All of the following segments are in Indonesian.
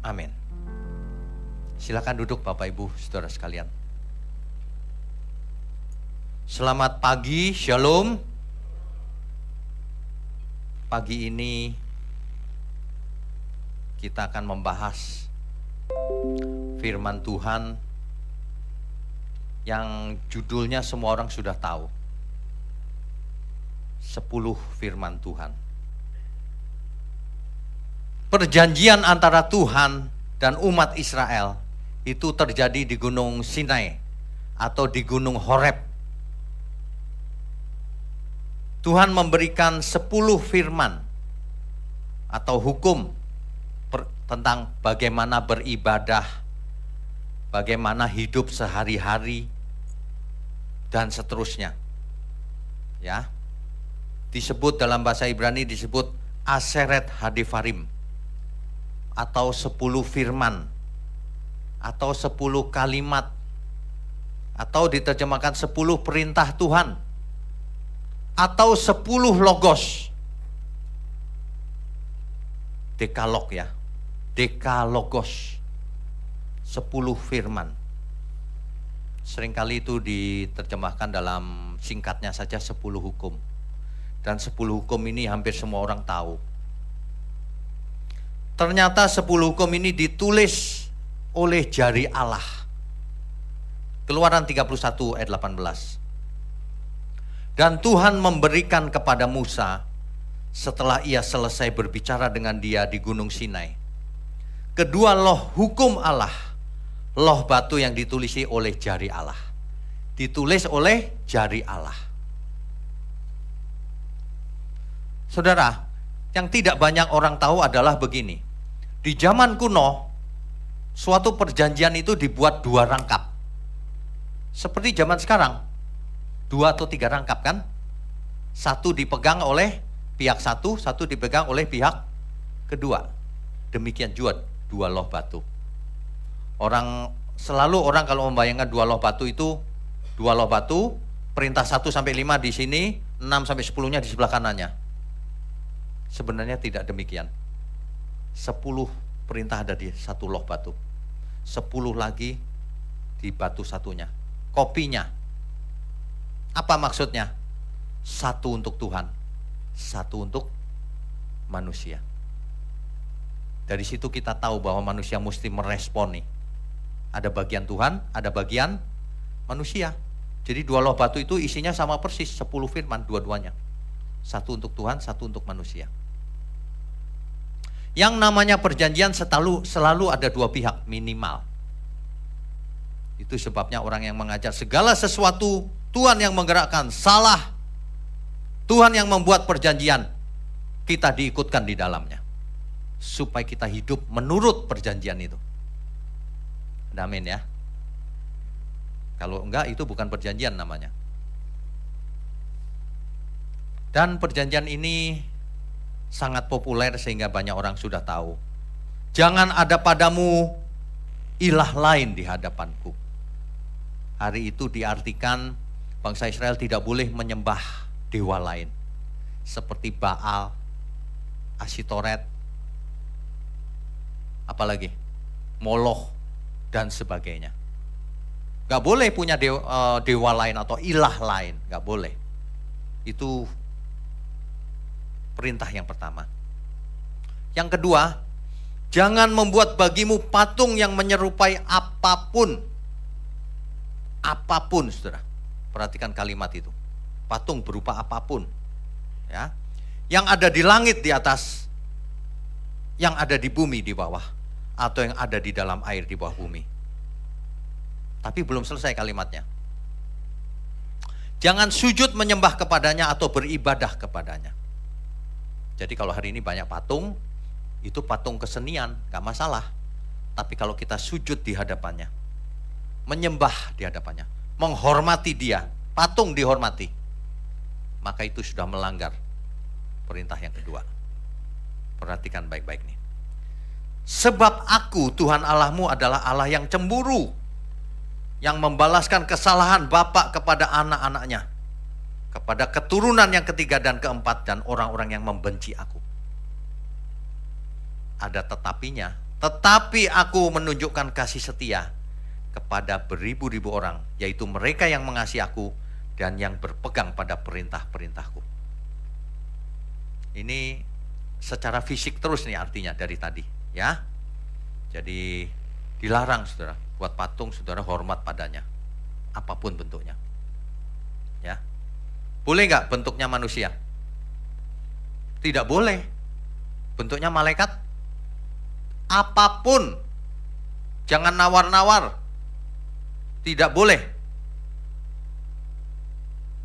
Amin. Silakan duduk Bapak Ibu Saudara sekalian. Selamat pagi, Shalom. Pagi ini kita akan membahas firman Tuhan yang judulnya semua orang sudah tahu. 10 firman Tuhan. Perjanjian antara Tuhan dan umat Israel itu terjadi di Gunung Sinai atau di Gunung Horeb. Tuhan memberikan 10 firman atau hukum tentang bagaimana beribadah, bagaimana hidup sehari-hari, dan seterusnya. Ya. Disebut dalam bahasa Ibrani disebut Aseret Hadivarim, atau 10 firman, atau 10 kalimat, atau diterjemahkan 10 perintah Tuhan, atau 10 logos. Dekalog ya, dekalogos, 10 firman. Seringkali itu diterjemahkan dalam singkatnya saja 10 hukum. Dan 10 hukum ini hampir semua orang tahu. Ternyata 10 hukum ini ditulis oleh jari Allah. Keluaran 31 ayat 18. Dan Tuhan memberikan kepada Musa setelah ia selesai berbicara dengan dia di Gunung Sinai kedua loh hukum Allah, loh batu yang ditulisi oleh jari Allah. Ditulis oleh jari Allah. Saudara, yang tidak banyak orang tahu adalah begini. Di zaman kuno, suatu perjanjian itu dibuat 2 rangkap. Seperti zaman sekarang, 2 atau 3 rangkap kan? Satu dipegang oleh pihak satu dipegang oleh pihak kedua. Demikian juga 2 loh batu. Selalu orang kalau membayangkan 2 loh batu itu, 2 loh batu, perintah 1 sampai 5 di sini, 6 sampai 10-nya di sebelah kanannya. Sebenarnya tidak demikian. 10 perintah ada di 1 loh batu. 10 lagi di batu satunya. Kopinya. Apa maksudnya? 1 untuk Tuhan, 1 untuk manusia. Dari situ kita tahu bahwa manusia mesti merespon nih. Ada bagian Tuhan, ada bagian manusia. Jadi 2 loh batu itu isinya sama persis, 10 firman dua-duanya. 1 untuk Tuhan, 1 untuk manusia. Yang namanya perjanjian selalu ada 2 pihak minimal. Itu sebabnya orang yang mengajar segala sesuatu Tuhan yang menggerakkan, salah. Tuhan yang membuat perjanjian, kita diikutkan di dalamnya. Supaya kita hidup menurut perjanjian itu. Amin ya. Kalau enggak itu bukan perjanjian namanya. Dan perjanjian ini sangat populer sehingga banyak orang sudah tahu. Jangan ada padamu ilah lain di hadapanku. Hari itu diartikan bangsa Israel tidak boleh menyembah dewa lain. Seperti Baal, Asitoret, apalagi Moloch dan sebagainya. Gak boleh punya dewa lain atau ilah lain, gak boleh. Itu perintah yang pertama. Yang kedua, jangan membuat bagimu patung yang menyerupai apapun. Apapun, saudara. Perhatikan kalimat itu. Patung berupa apapun. Ya. Yang ada di langit di atas, yang ada di bumi di bawah, atau yang ada di dalam air di bawah bumi. Tapi belum selesai kalimatnya. Jangan sujud menyembah kepadanya atau beribadah kepadanya. Jadi kalau hari ini banyak patung, itu patung kesenian, gak masalah. Tapi kalau kita sujud di hadapannya, menyembah di hadapannya, menghormati dia, patung dihormati, maka itu sudah melanggar perintah yang kedua. Perhatikan baik-baik nih. Sebab aku, Tuhan Allahmu adalah Allah yang cemburu, yang membalaskan kesalahan bapak kepada anak-anaknya, kepada keturunan yang ketiga dan keempat, dan orang-orang yang membenci aku. Ada tetapinya, Tetapi aku menunjukkan kasih setia kepada beribu-ribu orang, yaitu mereka yang mengasihi aku dan yang berpegang pada perintah-perintahku. Ini secara fisik terus nih artinya dari tadi, ya. Jadi dilarang saudara buat patung, saudara hormat padanya, apapun bentuknya. Ya. Boleh nggak bentuknya manusia? Tidak boleh. Bentuknya malaikat? Apapun. Jangan nawar-nawar. Tidak boleh.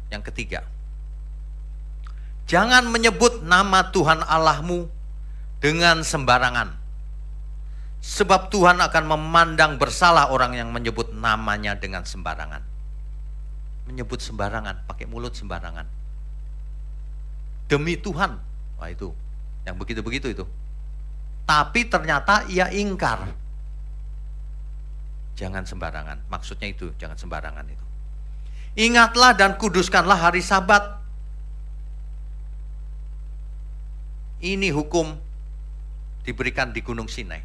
Yang ketiga, jangan menyebut nama Tuhan Allahmu dengan sembarangan. Sebab Tuhan akan memandang bersalah orang yang menyebut namanya dengan sembarangan. Menyebut sembarangan, pakai mulut sembarangan. Demi Tuhan. Wah itu, yang begitu-begitu itu. Tapi ternyata ia ingkar. Jangan sembarangan, maksudnya itu, jangan sembarangan itu. Ingatlah dan kuduskanlah hari Sabat. Ini hukum diberikan di Gunung Sinai.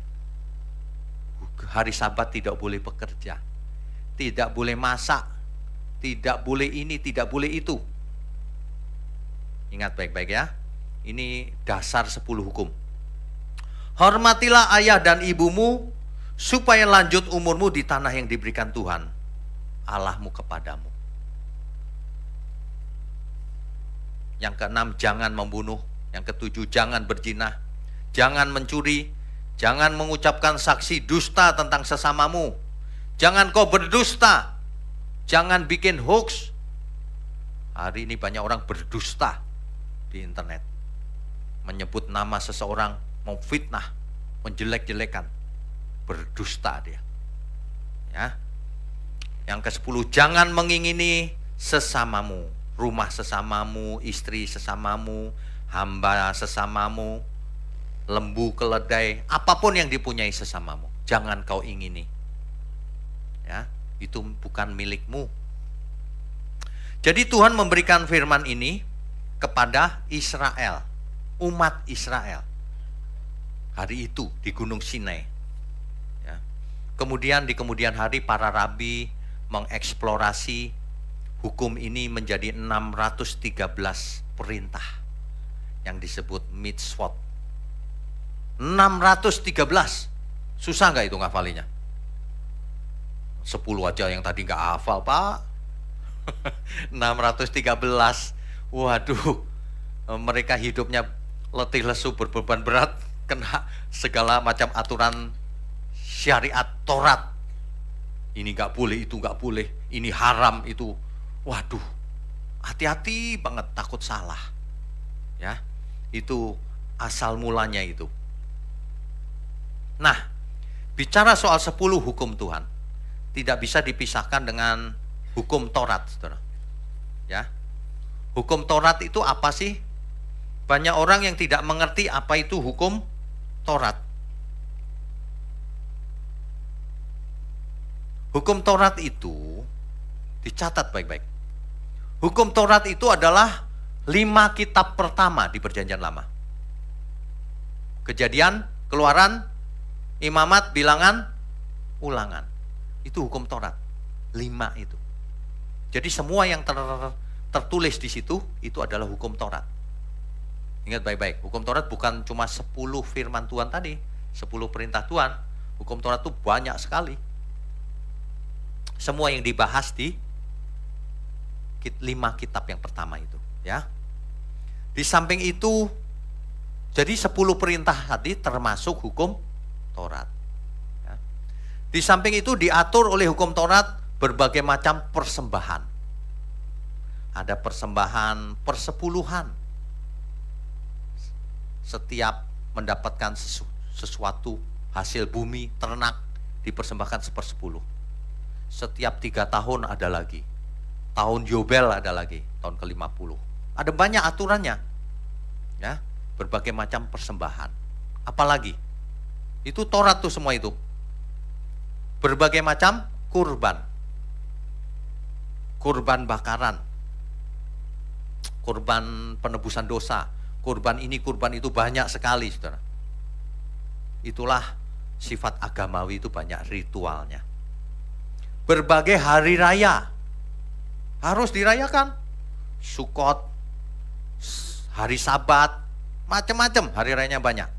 Hari Sabat tidak boleh bekerja, tidak boleh masak, tidak boleh ini, tidak boleh itu. Ingat baik-baik ya. Ini dasar 10 hukum. Hormatilah ayah dan ibumu, supaya lanjut umurmu di tanah yang diberikan Tuhan Allahmu kepadamu. Yang keenam, jangan membunuh. Yang ketujuh, jangan berzina. Jangan mencuri. Jangan mengucapkan saksi dusta tentang sesamamu. Jangan kau berdusta. Jangan bikin hoax. Hari ini banyak orang berdusta di internet. Menyebut nama seseorang, mau fitnah, menjelek-jelekan. Berdusta dia. Ya. Yang ke-10, jangan mengingini sesamamu. Rumah sesamamu, istri sesamamu, hamba sesamamu, lembu, keledai, apapun yang dipunyai sesamamu, jangan kau ingini. Ya, itu bukan milikmu. Jadi Tuhan memberikan firman ini kepada Israel, umat Israel. Hari itu di Gunung Sinai. Ya. Kemudian di kemudian hari para rabi mengeksplorasi hukum ini menjadi 613 perintah yang disebut mitzvot. 613. Susah nggak itu ngafalinya? 10 aja yang tadi nggak hafal, Pak. 613. Waduh, mereka hidupnya letih lesu, berbeban berat, kena segala macam aturan syariat Taurat. Ini nggak boleh, itu nggak boleh, ini haram, itu. Waduh, hati-hati banget, takut salah. Ya, itu asal mulanya itu. Nah, bicara soal 10 hukum Tuhan, tidak bisa dipisahkan dengan hukum Taurat, saudara. Ya, hukum Taurat itu apa sih? Banyak orang yang tidak mengerti apa itu hukum Taurat. Hukum Taurat itu dicatat baik-baik. Hukum Taurat itu adalah 5 kitab pertama di Perjanjian Lama. Kejadian, Keluaran, Imamat, Bilangan, Ulangan. Itu hukum Taurat. 5 itu. Jadi semua yang tertulis di situ itu adalah hukum Taurat. Ingat baik-baik, hukum Taurat bukan cuma 10 firman Tuhan tadi, 10 perintah Tuhan. Hukum Taurat itu banyak sekali. Semua yang dibahas di 5 kitab yang pertama itu, ya. Di samping itu, jadi 10 perintah tadi termasuk hukum Taurat. Ya. Di samping itu diatur oleh hukum Taurat berbagai macam persembahan. Ada persembahan persepuluhan. Setiap mendapatkan sesuatu hasil bumi, ternak, dipersembahkan 1/10. Setiap 3 tahun ada lagi. Tahun Yobel ada lagi, tahun ke-50. Ada banyak aturannya. Ya, berbagai macam persembahan. Apalagi? Itu Taurat tuh semua itu. Berbagai macam kurban. Kurban bakaran. Kurban penebusan dosa. Kurban ini, kurban itu banyak sekali, saudara. Itulah sifat agamawi itu banyak ritualnya. Berbagai hari raya harus dirayakan. Sukot, hari Sabat, macam-macam hari rayanya banyak.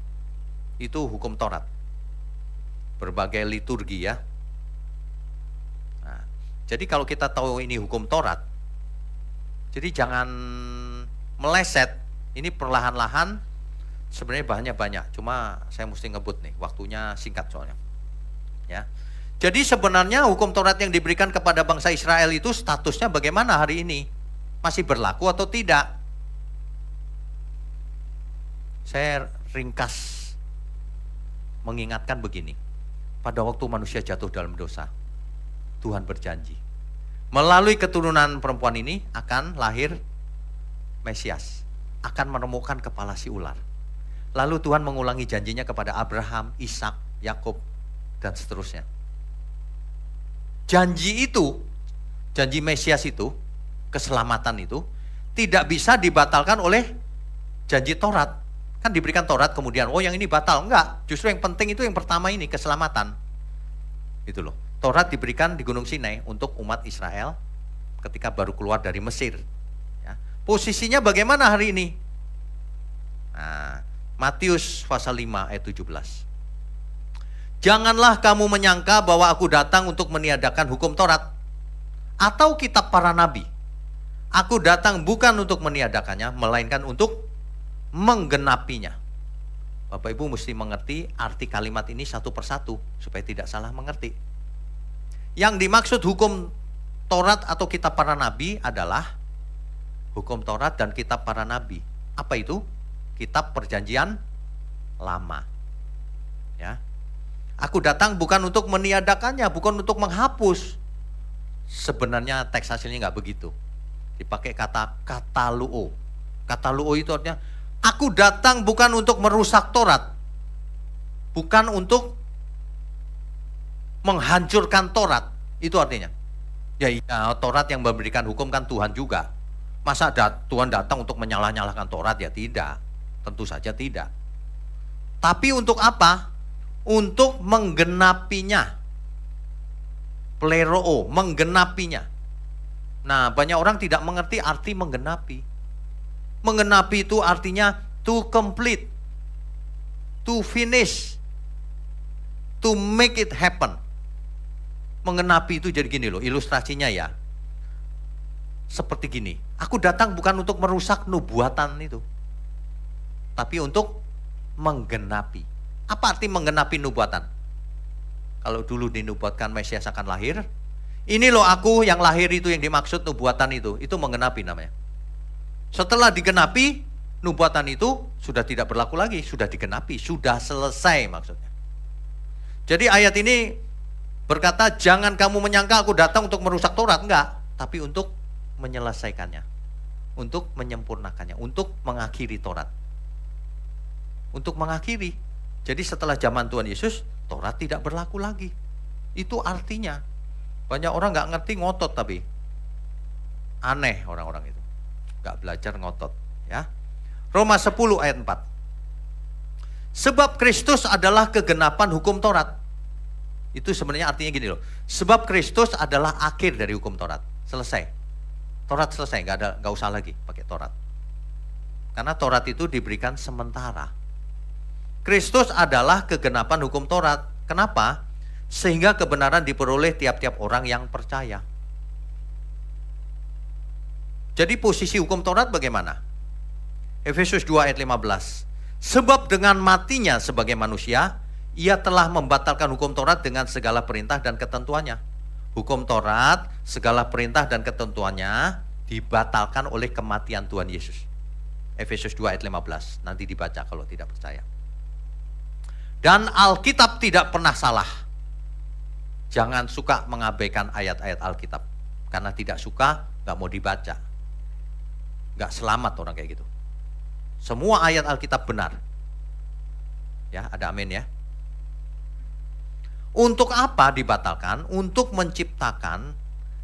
Itu hukum Taurat. Berbagai liturgi ya. Nah, jadi kalau kita tahu ini hukum Taurat, jadi jangan meleset. Ini perlahan-lahan, sebenarnya bahannya banyak. Cuma saya mesti ngebut nih, waktunya singkat soalnya. Ya. Jadi sebenarnya hukum Taurat yang diberikan kepada bangsa Israel itu statusnya bagaimana hari ini? Masih berlaku atau tidak? Saya ringkas mengingatkan begini. Pada waktu manusia jatuh dalam dosa, Tuhan berjanji melalui keturunan perempuan ini akan lahir Mesias, akan menemukan kepala si ular. Lalu Tuhan mengulangi janjinya kepada Abraham, Ishak, Yakub, dan seterusnya. Janji itu, janji Mesias itu, keselamatan itu, tidak bisa dibatalkan oleh janji Taurat. Kan diberikan Taurat kemudian, oh yang ini batal. Enggak, justru yang penting itu yang pertama ini, keselamatan. Itu loh. Taurat diberikan di Gunung Sinai untuk umat Israel ketika baru keluar dari Mesir. Ya. Posisinya bagaimana hari ini? Nah, Matius pasal 5 ayat 17. Janganlah kamu menyangka bahwa aku datang untuk meniadakan hukum Taurat atau kitab para nabi. Aku datang bukan untuk meniadakannya, melainkan untuk menggenapinya. Bapak Ibu mesti mengerti arti kalimat ini satu persatu supaya tidak salah mengerti. Yang dimaksud hukum Taurat atau kitab para nabi adalah hukum Taurat dan kitab para nabi. Apa itu? Kitab perjanjian lama. Ya. Aku datang bukan untuk meniadakannya, bukan untuk menghapus. Sebenarnya teks hasilnya nggak begitu. Dipakai kata kataluo. Kataluo itu artinya aku datang bukan untuk merusak Taurat, bukan untuk menghancurkan Taurat. Itu artinya. Ya iya, Taurat yang memberikan hukum kan Tuhan juga. Masa Tuhan datang untuk menyalah-nyalahkan Taurat? Ya tidak. Tentu saja tidak. Tapi untuk apa? Untuk menggenapinya. Pleroo, menggenapinya. Nah, banyak orang tidak mengerti arti menggenapi. Menggenapi itu artinya to complete, to finish, to make it happen. Menggenapi itu jadi gini loh, ilustrasinya ya. Seperti gini, aku datang bukan untuk merusak nubuatan itu, tapi untuk menggenapi. Apa arti menggenapi nubuatan? Kalau dulu dinubuatkan Mesias akan lahir, ini loh aku yang lahir itu yang dimaksud nubuatan itu menggenapi namanya. Setelah digenapi, nubuatan itu sudah tidak berlaku lagi, sudah digenapi, sudah selesai maksudnya. Jadi ayat ini berkata, jangan kamu menyangka aku datang untuk merusak Taurat, enggak, tapi untuk menyelesaikannya, untuk menyempurnakannya, untuk mengakhiri Taurat. Untuk mengakhiri. Jadi setelah zaman Tuhan Yesus, Taurat tidak berlaku lagi. Itu artinya. Banyak orang nggak ngerti, ngotot tapi. Aneh orang-orang itu. Nggak belajar, ngotot. Ya. Roma 10 ayat 4. Sebab Kristus adalah kegenapan hukum Taurat. Itu sebenarnya artinya gini loh. Sebab Kristus adalah akhir dari hukum Taurat. Selesai. Taurat selesai, nggak usah lagi pakai Taurat. Karena Taurat itu diberikan sementara. Kristus adalah kegenapan hukum Taurat. Kenapa? Sehingga kebenaran diperoleh tiap-tiap orang yang percaya. Jadi posisi hukum Taurat bagaimana? Efesus 2 ayat 15. Sebab dengan matinya sebagai manusia, ia telah membatalkan hukum Taurat dengan segala perintah dan ketentuannya. Hukum Taurat, segala perintah dan ketentuannya dibatalkan oleh kematian Tuhan Yesus. Efesus 2 ayat 15. Nanti dibaca kalau tidak percaya. Dan Alkitab tidak pernah salah. Jangan suka mengabaikan ayat-ayat Alkitab. Karena tidak suka, gak mau dibaca. Gak selamat orang kayak gitu. Semua ayat Alkitab benar. Ya, ada amin ya. Untuk apa dibatalkan? Untuk menciptakan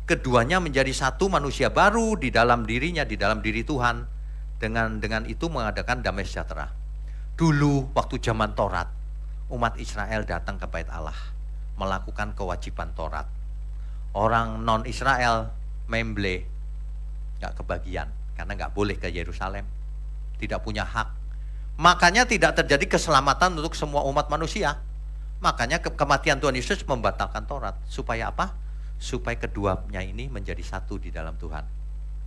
keduanya menjadi satu manusia baru di dalam dirinya, di dalam diri Tuhan. Dengan itu mengadakan damai sejahtera. Dulu waktu zaman Taurat, umat Israel datang ke Bait Allah, melakukan kewajiban Taurat. Orang non-Israel memble, nggak kebagian, karena nggak boleh ke Yerusalem, tidak punya hak. Makanya tidak terjadi keselamatan untuk semua umat manusia. Makanya kematian Tuhan Yesus membatalkan Taurat. Supaya apa? Supaya keduanya ini menjadi satu di dalam Tuhan.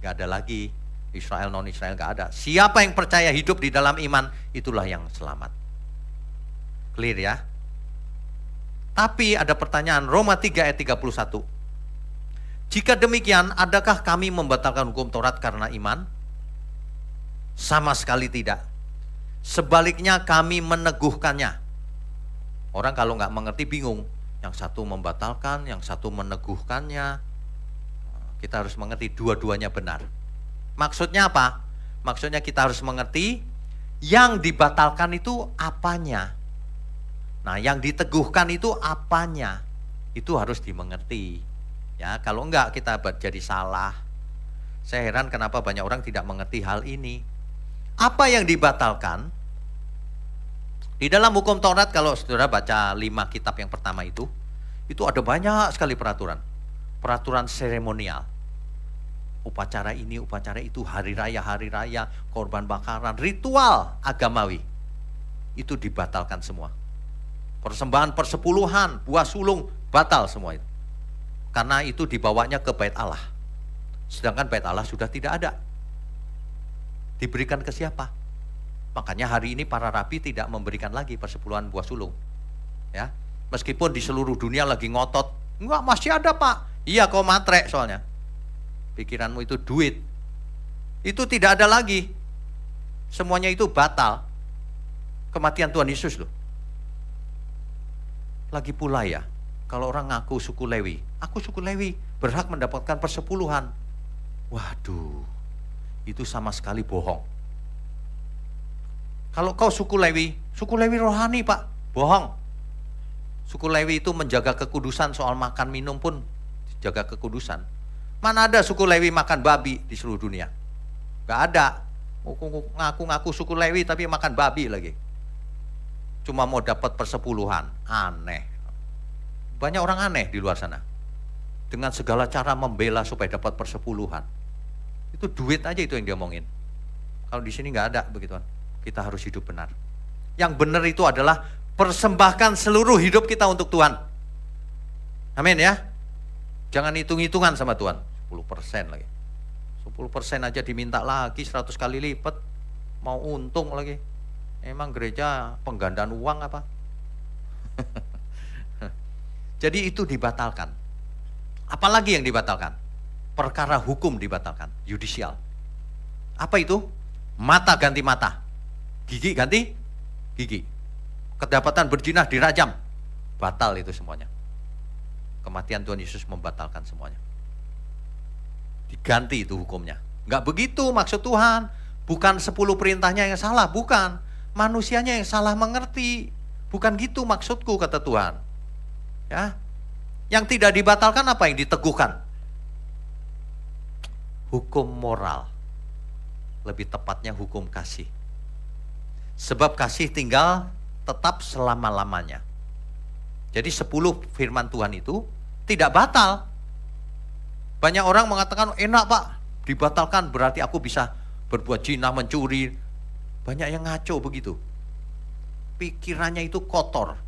Nggak ada lagi Israel non-Israel, nggak ada. Siapa yang percaya hidup di dalam iman, itulah yang selamat. Clear ya? Tapi ada pertanyaan, Roma 3 ayat 31. Jika demikian, adakah kami membatalkan hukum Taurat karena iman? Sama sekali tidak. Sebaliknya kami meneguhkannya. Orang kalau nggak mengerti bingung. Yang satu membatalkan, yang satu meneguhkannya. Kita harus mengerti dua-duanya benar. Maksudnya apa? Maksudnya kita harus mengerti yang dibatalkan itu apanya. Nah, yang diteguhkan itu apanya. Itu harus dimengerti. Ya, kalau enggak kita jadi salah. Saya heran kenapa banyak orang tidak mengerti hal ini. Apa yang dibatalkan? Di dalam hukum Taurat, kalau saudara baca 5 kitab yang pertama itu ada banyak sekali peraturan. Peraturan seremonial. Upacara ini, upacara itu, hari raya, korban bakaran, ritual agamawi. Itu dibatalkan semua. Persembahan persepuluhan, buah sulung, batal semua itu. Karena itu dibawanya ke Bait Allah. Sedangkan Bait Allah sudah tidak ada. Diberikan ke siapa? Makanya hari ini para rabi tidak memberikan lagi persepuluhan buah sulung. Ya, meskipun di seluruh dunia lagi ngotot, enggak, masih ada Pak. Iya, kau matre soalnya. Pikiranmu itu duit. Itu tidak ada lagi. Semuanya itu batal. Kematian Tuhan Yesus loh. Lagi pula ya, kalau orang ngaku suku Lewi, aku suku Lewi, berhak mendapatkan persepuluhan. Waduh, itu sama sekali bohong. Kalau kau suku Lewi rohani Pak, bohong. Suku Lewi itu menjaga kekudusan, soal makan minum pun jaga kekudusan. Mana ada suku Lewi makan babi di seluruh dunia? Gak ada. Ngaku-ngaku suku Lewi tapi makan babi lagi. Cuma mau dapat persepuluhan, aneh. Banyak orang aneh di luar sana. Dengan segala cara membela supaya dapat persepuluhan. Itu duit aja itu yang dia omongin. Kalau di sini nggak ada begituan. Kita harus hidup benar. Yang benar itu adalah persembahkan seluruh hidup kita untuk Tuhan. Amin ya. Jangan hitung-hitungan sama Tuhan. 10% lagi. 10% aja diminta lagi 100 kali lipat. Mau untung lagi. Emang gereja penggandaan uang apa? Jadi itu dibatalkan. Apalagi yang dibatalkan? Perkara hukum dibatalkan, yudisial. Apa itu? Mata ganti mata, gigi ganti gigi. Kedapatan berzina dirajam, batal itu semuanya. Kematian Tuhan Yesus membatalkan semuanya. Diganti itu hukumnya. Enggak begitu maksud Tuhan. Bukan 10 perintahnya yang salah, bukan. Manusianya yang salah mengerti. Bukan gitu maksudku, kata Tuhan. Ya. Yang tidak dibatalkan apa yang diteguhkan? Hukum moral. Lebih tepatnya hukum kasih. Sebab kasih tinggal tetap selama-lamanya. Jadi 10 firman Tuhan itu tidak batal. Banyak orang mengatakan, enak Pak, dibatalkan berarti aku bisa berbuat zina, mencuri. Banyak yang ngaco begitu. Pikirannya itu kotor.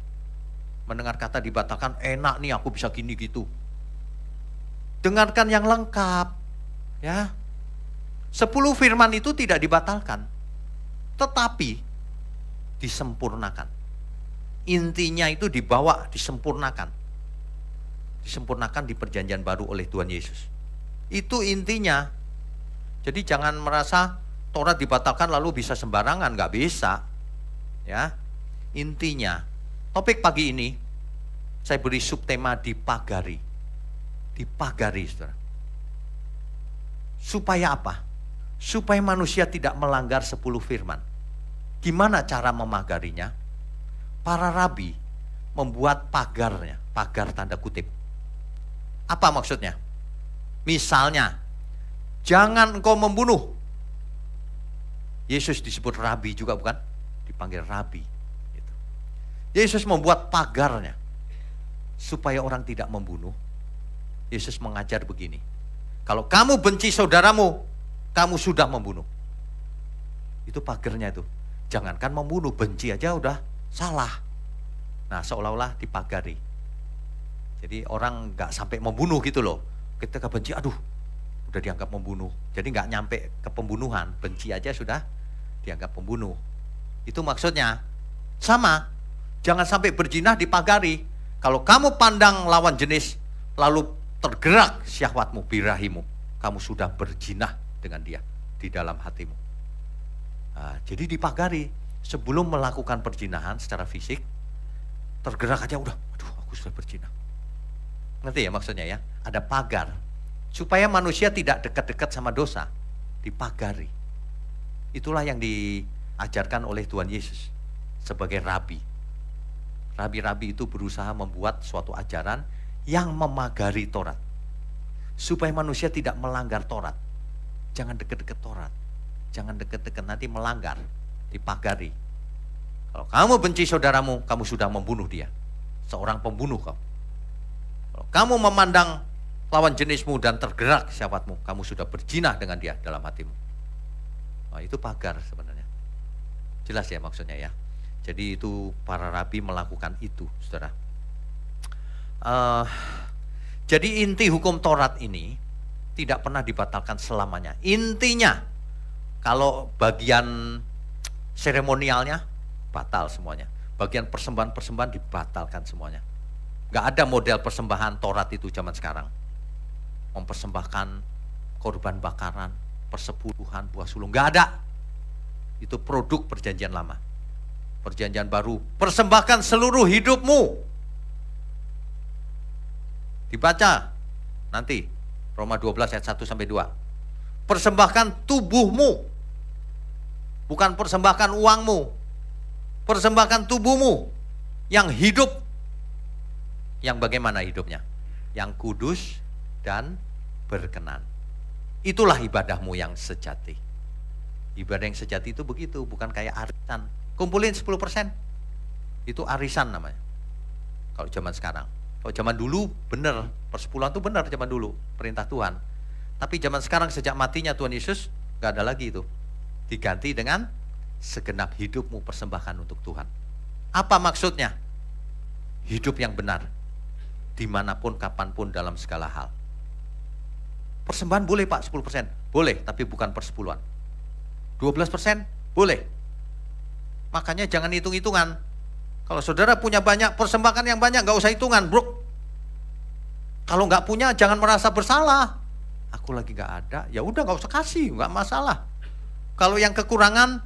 Mendengar kata dibatalkan, enak nih aku bisa gini gitu. Dengarkan yang lengkap. Ya. 10 firman itu tidak dibatalkan. Tetapi disempurnakan. Intinya itu dibawa, disempurnakan. Disempurnakan di perjanjian baru oleh Tuhan Yesus. Itu intinya. Jadi jangan merasa Taurat dibatalkan lalu bisa sembarangan, nggak bisa. Ya, intinya. Topik pagi ini saya beri subtema dipagari. Dipagari, saudara. Supaya apa? Supaya manusia tidak melanggar 10 firman. Gimana cara memagarinya? Para rabi membuat pagarnya, pagar tanda kutip. Apa maksudnya? Misalnya, jangan engkau membunuh. Yesus disebut rabi juga bukan? Dipanggil rabi. Gitu. Yesus membuat pagarnya supaya orang tidak membunuh. Yesus mengajar begini, kalau kamu benci saudaramu, kamu sudah membunuh. Itu pagarnya itu. Jangankan membunuh, benci aja udah salah. Nah, seolah-olah dipagari. Jadi orang nggak sampai membunuh gitu loh. Ketika benci, aduh, udah dianggap membunuh. Jadi nggak nyampe ke pembunuhan, benci aja sudah dianggap pembunuh. Itu maksudnya. Sama, jangan sampai berzina dipagari. Kalau kamu pandang lawan jenis, lalu tergerak syahwatmu, birahimu, kamu sudah berzina dengan dia di dalam hatimu. Nah, jadi dipagari. Sebelum melakukan perzinahan secara fisik, tergerak aja udah, aduh aku sudah berzina. Ngerti ya maksudnya ya? Ada pagar. Supaya manusia tidak dekat-dekat sama dosa. Dipagari. Itulah yang diajarkan oleh Tuhan Yesus sebagai rabi. Rabi-rabi itu berusaha membuat suatu ajaran yang memagari Taurat. Supaya manusia tidak melanggar Taurat. Jangan dekat-dekat Taurat. Jangan dekat-dekat, nanti melanggar. Dipagari. Kalau kamu benci saudaramu, kamu sudah membunuh dia. Seorang pembunuh kau. Kalau kamu memandang lawan jenismu dan tergerak syahwatmu, kamu sudah berzina dengan dia dalam hatimu. Nah, itu pagar sebenarnya. Jelas ya maksudnya ya. Jadi itu para rabi melakukan itu, saudara. Jadi inti hukum Taurat ini tidak pernah dibatalkan selamanya. Intinya, kalau bagian seremonialnya batal semuanya. Bagian persembahan-persembahan dibatalkan semuanya. Gak ada model persembahan Taurat itu zaman sekarang. Mempersembahkan korban bakaran, persepuluhan, buah sulung. Gak ada. Itu produk perjanjian lama. Perjanjian baru, persembahkan seluruh hidupmu. Dibaca nanti Roma 12 ayat 1 sampai 2. Persembahkan tubuhmu. Bukan persembahkan uangmu. Persembahkan tubuhmu yang hidup. Yang bagaimana hidupnya? Yang kudus dan berkenan. Itulah ibadahmu yang sejati. Ibadah yang sejati itu begitu, bukan kayak arisan. Kumpulin 10%. Itu arisan namanya. Kalau zaman sekarang. Kalau zaman dulu benar, persepuluhan itu benar zaman dulu, perintah Tuhan. Tapi zaman sekarang sejak matinya Tuhan Yesus, gak ada lagi itu. Diganti dengan segenap hidupmu persembahkan untuk Tuhan. Apa maksudnya? Hidup yang benar. Dimanapun, kapanpun, dalam segala hal. Persembahan boleh Pak 10%. Boleh, tapi bukan persepuluhan. 12% boleh. Makanya jangan hitung-hitungan. Kalau saudara punya banyak, persembahkan yang banyak, gak usah hitungan bro. Kalau gak punya jangan merasa bersalah. Aku lagi gak ada, ya udah gak usah kasih, gak masalah. Kalau yang kekurangan,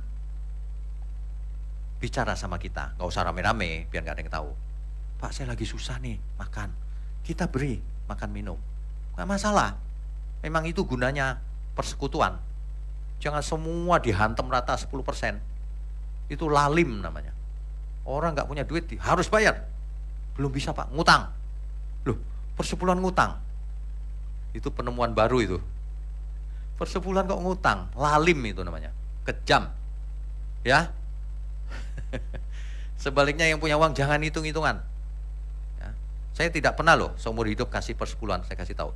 bicara sama kita, gak usah rame-rame biar gak ada yang tahu. Pak saya lagi susah nih makan, kita beri makan minum, gak masalah. Memang itu gunanya persekutuan. Jangan semua dihantam rata 10%. Itu lalim namanya. Orang gak punya duit harus bayar. Belum bisa Pak, ngutang. Loh, persepuluhan ngutang. Itu penemuan baru itu. Persepuluhan kok ngutang, lalim itu namanya. Kejam. Ya. Sebaliknya yang punya uang jangan hitung-hitungan. Ya. Saya tidak pernah loh seumur hidup kasih persepuluhan, saya kasih tahu.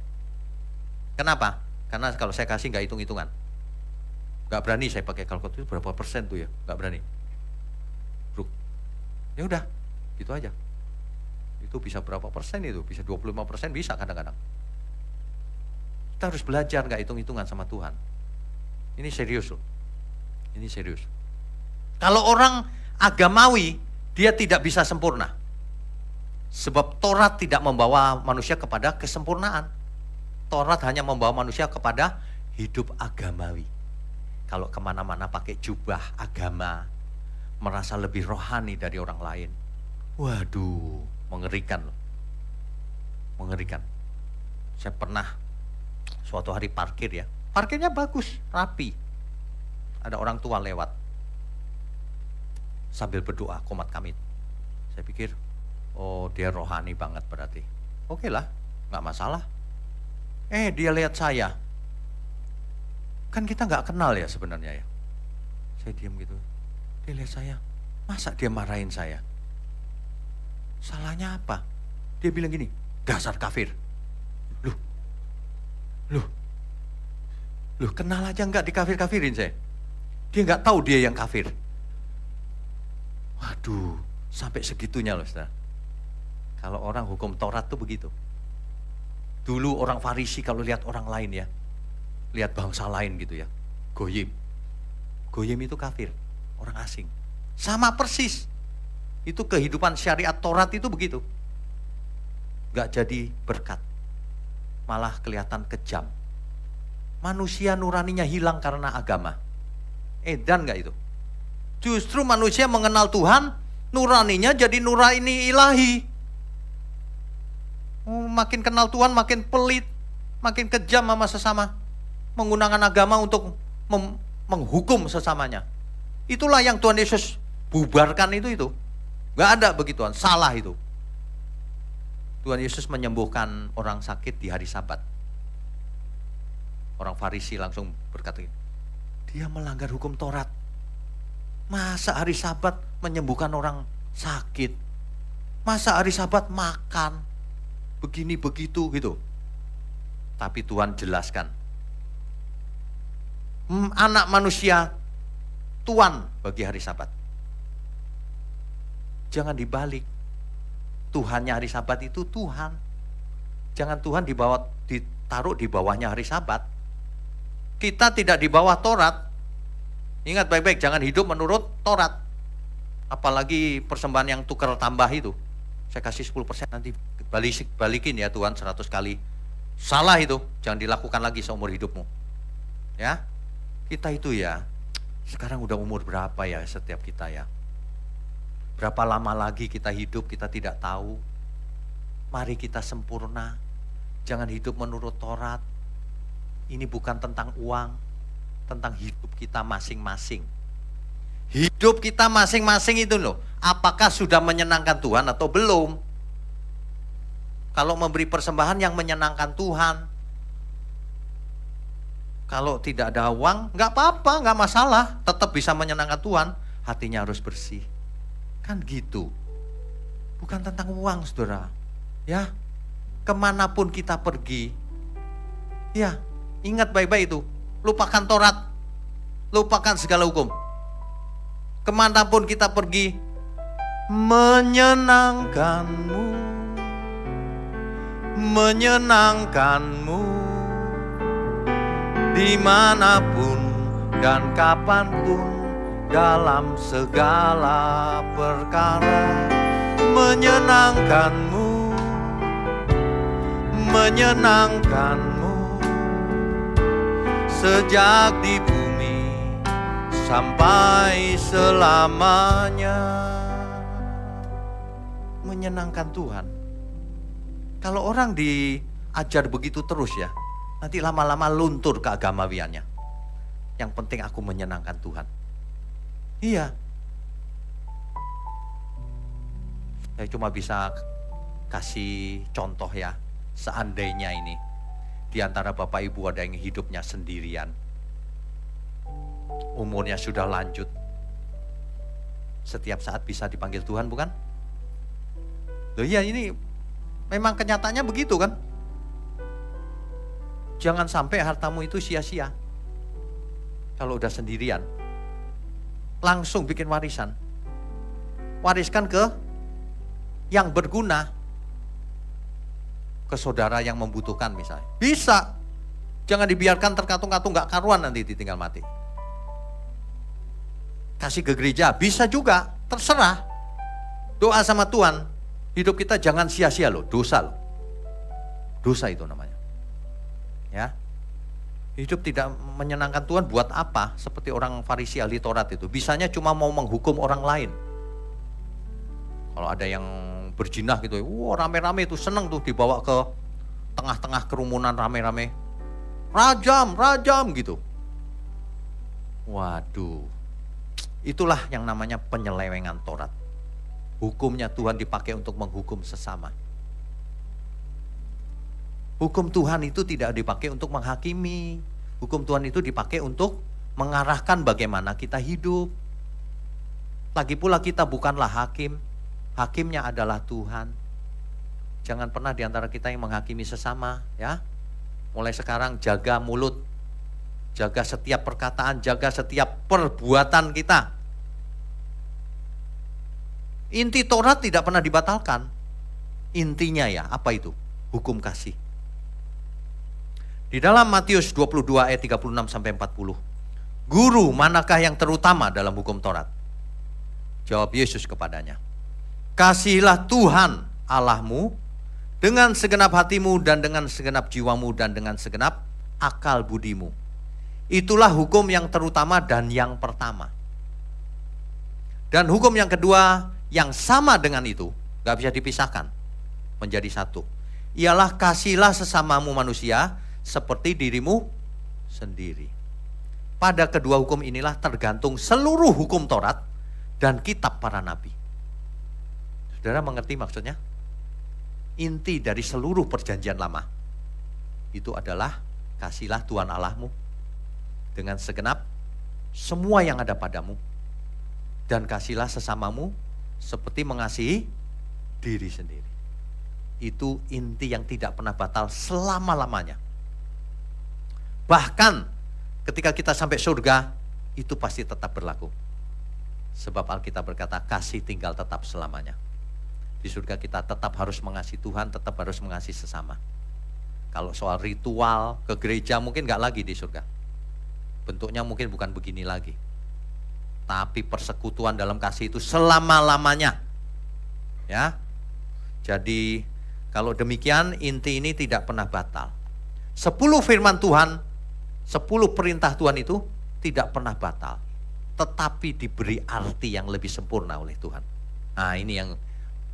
Kenapa? Karena kalau saya kasih nggak hitung-hitungan. Nggak berani saya pakai kalkulator itu berapa persen tuh ya, nggak berani. Bro, ya udah, gitu aja. Itu bisa berapa persen itu? Bisa 25% bisa kadang-kadang. Kita harus belajar nggak hitung-hitungan sama Tuhan. Ini serius loh. Ini serius. Kalau orang agamawi, dia tidak bisa sempurna. Sebab Taurat tidak membawa manusia kepada kesempurnaan. Taurat hanya membawa manusia kepada hidup agamawi. Kalau kemana-mana pakai jubah agama, merasa lebih rohani dari orang lain. Waduh, mengerikan loh. Mengerikan. Saya pernah suatu hari parkir ya. Parkirnya bagus, rapi. Ada orang tua lewat. Sambil berdoa, qomat kamit. Saya pikir, oh dia rohani banget berarti. Oke lah, gak masalah. Dia lihat saya. Kan kita gak kenal ya sebenarnya ya. Saya diam gitu. Dia lihat saya, masa dia marahin saya? Salahnya apa? Dia bilang gini, dasar kafir. Loh, kenal aja nggak dikafir-kafirin saya. Dia nggak tahu dia yang kafir. Waduh, sampai segitunya loh, saudara. Kalau orang hukum Taurat tuh begitu. Dulu orang Farisi kalau lihat orang lain ya, lihat bangsa lain gitu ya, goyim. Goyim itu kafir, orang asing. Sama persis. Itu kehidupan syariat Taurat itu begitu. Nggak jadi berkat. Malah kelihatan kejam. Manusia nuraninya hilang karena agama. Edan nggak itu? Justru manusia mengenal Tuhan, nuraninya jadi nurani ilahi. Makin kenal Tuhan, makin pelit, makin kejam sama sesama. Menggunakan agama untuk menghukum sesamanya. Itulah yang Tuhan Yesus bubarkan itu. Gak ada begituan, salah itu. Tuhan Yesus menyembuhkan orang sakit di hari Sabat. Orang Farisi langsung berkata, dia melanggar hukum Taurat. Masa hari Sabat menyembuhkan orang sakit? Masa hari Sabat makan? Begini begitu gitu. Tapi Tuhan jelaskan, anak manusia Tuhan bagi hari Sabat. Jangan dibalik. Tuhannya hari Sabat itu Tuhan. Jangan Tuhan ditaruh di bawahnya hari Sabat. Kita tidak di bawah Taurat. Ingat baik-baik, jangan hidup menurut Taurat. Apalagi persembahan yang tukar tambah itu. Saya kasih 10% nanti balikin ya Tuhan 100 kali. Salah itu, jangan dilakukan lagi seumur hidupmu. Ya, kita itu ya, sekarang udah umur berapa ya setiap kita ya? Berapa lama lagi kita hidup kita tidak tahu. Mari kita sempurna. Jangan hidup menurut Taurat. Ini bukan tentang uang, tentang hidup kita masing-masing. Hidup kita masing-masing itu loh, apakah sudah menyenangkan Tuhan atau belum? Kalau memberi persembahan yang menyenangkan Tuhan, kalau tidak ada uang, nggak apa-apa, nggak masalah, tetap bisa menyenangkan Tuhan, hatinya harus bersih. Kan gitu. Bukan tentang uang, saudara. Ya, kemanapun kita pergi, ya, ingat baik-baik itu, lupakan Taurat, lupakan segala hukum. Kemanapun kita pergi, menyenangkanmu, menyenangkanmu, dimanapun dan kapanpun, dalam segala perkara, menyenangkanmu, menyenangkanmu, sejak di bumi sampai selamanya. Menyenangkan Tuhan. Kalau orang diajar begitu terus ya, nanti lama-lama luntur keagamawiannya. Yang penting aku menyenangkan Tuhan. Iya. Saya cuma bisa kasih contoh ya. Seandainya ini di antara Bapak Ibu ada yang hidupnya sendirian, umurnya sudah lanjut, setiap saat bisa dipanggil Tuhan, bukan? Loh iya, ini memang kenyataannya begitu kan? Jangan sampai hartamu itu sia-sia. Kalau udah sendirian, langsung bikin warisan. Wariskan ke yang berguna, ke saudara yang membutuhkan misalnya. Bisa. Jangan dibiarkan terkatung-katung gak karuan nanti ditinggal mati. Kasih ke gereja, bisa juga, terserah. Doa sama Tuhan, hidup kita jangan sia-sia loh, dosa loh. Dosa itu namanya. Ya. Hidup tidak menyenangkan Tuhan buat apa? Seperti orang Farisi ahli Taurat itu. Bisanya cuma mau menghukum orang lain. Kalau ada yang berjinah gitu, rame-rame itu seneng tuh dibawa ke tengah-tengah kerumunan rame-rame. Rajam gitu. Waduh. Itulah yang namanya penyelewengan Taurat. Hukumnya Tuhan dipakai untuk menghukum sesama. Hukum Tuhan itu tidak dipakai untuk menghakimi. Hukum Tuhan itu dipakai untuk mengarahkan bagaimana kita hidup. Lagi pula kita bukanlah hakim. Hakimnya adalah Tuhan. Jangan pernah di antara kita yang menghakimi sesama, ya. Mulai sekarang jaga mulut, jaga setiap perkataan, jaga setiap perbuatan kita. Inti Taurat tidak pernah dibatalkan. Intinya ya, apa itu? Hukum kasih. Di dalam Matius 22 ayat 36 sampai 40. Guru, manakah yang terutama dalam hukum Taurat? Jawab Yesus kepadanya, kasihilah Tuhan Allahmu dengan segenap hatimu dan dengan segenap jiwamu dan dengan segenap akal budimu. Itulah hukum yang terutama dan yang pertama. Dan hukum yang kedua yang sama dengan itu, gak bisa dipisahkan, menjadi satu. Ialah kasihilah sesamamu manusia seperti dirimu sendiri. Pada kedua hukum inilah tergantung seluruh hukum Taurat dan kitab para nabi. Saudara mengerti maksudnya? Inti dari seluruh perjanjian lama itu adalah kasihilah Tuhan Allahmu dengan segenap semua yang ada padamu, dan kasihilah sesamamu seperti mengasihi diri sendiri. Itu inti yang tidak pernah batal selama-lamanya. Bahkan ketika kita sampai surga, itu pasti tetap berlaku. Sebab Alkitab berkata, kasih tinggal tetap selamanya. Di surga kita tetap harus mengasihi Tuhan, tetap harus mengasihi sesama. Kalau soal ritual, ke gereja mungkin gak lagi di surga. Bentuknya mungkin bukan begini lagi. Tapi persekutuan dalam kasih itu selama-lamanya. Ya. Jadi kalau demikian, inti ini tidak pernah batal. 10 firman Tuhan, 10 perintah Tuhan itu tidak pernah batal, tetapi diberi arti yang lebih sempurna oleh Tuhan. Nah, ini yang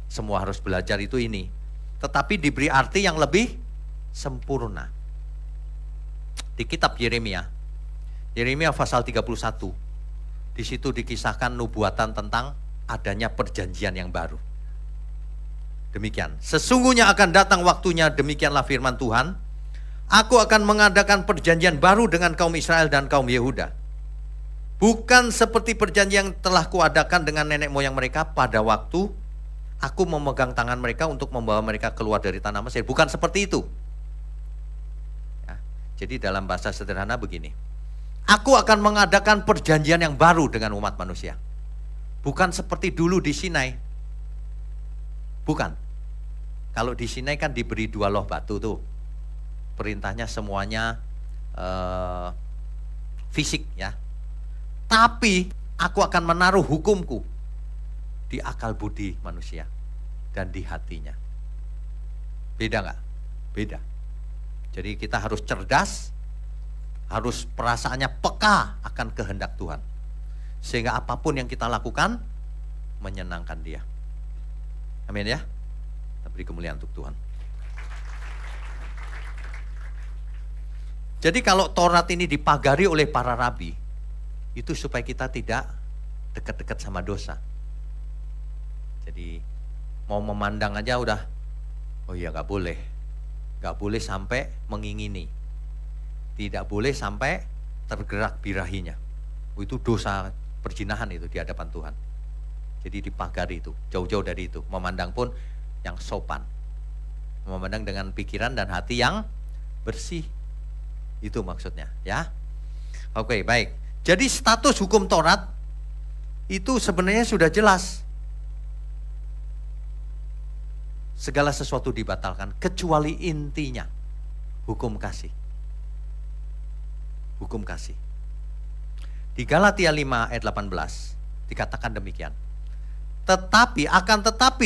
semua harus belajar itu ini. Tetapi diberi arti yang lebih sempurna. Di kitab Yeremia pasal 31, di situ dikisahkan nubuatan tentang adanya perjanjian yang baru. Demikian, sesungguhnya akan datang waktunya, demikianlah firman Tuhan, aku akan mengadakan perjanjian baru dengan kaum Israel dan kaum Yehuda. Bukan seperti perjanjian yang telah kuadakan dengan nenek moyang mereka pada waktu aku memegang tangan mereka untuk membawa mereka keluar dari tanah Mesir. Bukan seperti itu. Ya, jadi dalam bahasa sederhana begini, aku akan mengadakan perjanjian yang baru dengan umat manusia. Bukan seperti dulu di Sinai. Bukan. Kalau di Sinai kan diberi 2 loh batu tuh. Perintahnya semuanya fisik ya. Tapi aku akan menaruh hukumku di akal budi manusia dan di hatinya. Beda nggak? Beda. Jadi kita harus cerdas, harus perasaannya peka akan kehendak Tuhan. Sehingga apapun yang kita lakukan menyenangkan Dia. Amin ya. Kita beri kemuliaan untuk Tuhan. Jadi kalau Taurat ini dipagari oleh para rabi, itu supaya kita tidak dekat-dekat sama dosa. Jadi mau memandang aja udah, oh iya gak boleh. Gak boleh sampai mengingini. Tidak boleh sampai tergerak birahinya. Oh, itu dosa perzinahan itu di hadapan Tuhan. Jadi dipagari itu, jauh-jauh dari itu. Memandang pun yang sopan. Memandang dengan pikiran dan hati yang bersih. Itu maksudnya ya. Oke, baik. Jadi status hukum Taurat itu sebenarnya sudah jelas. Segala sesuatu dibatalkan kecuali intinya, hukum kasih. Hukum kasih. Di Galatia 5 ayat 18 dikatakan demikian. Tetapi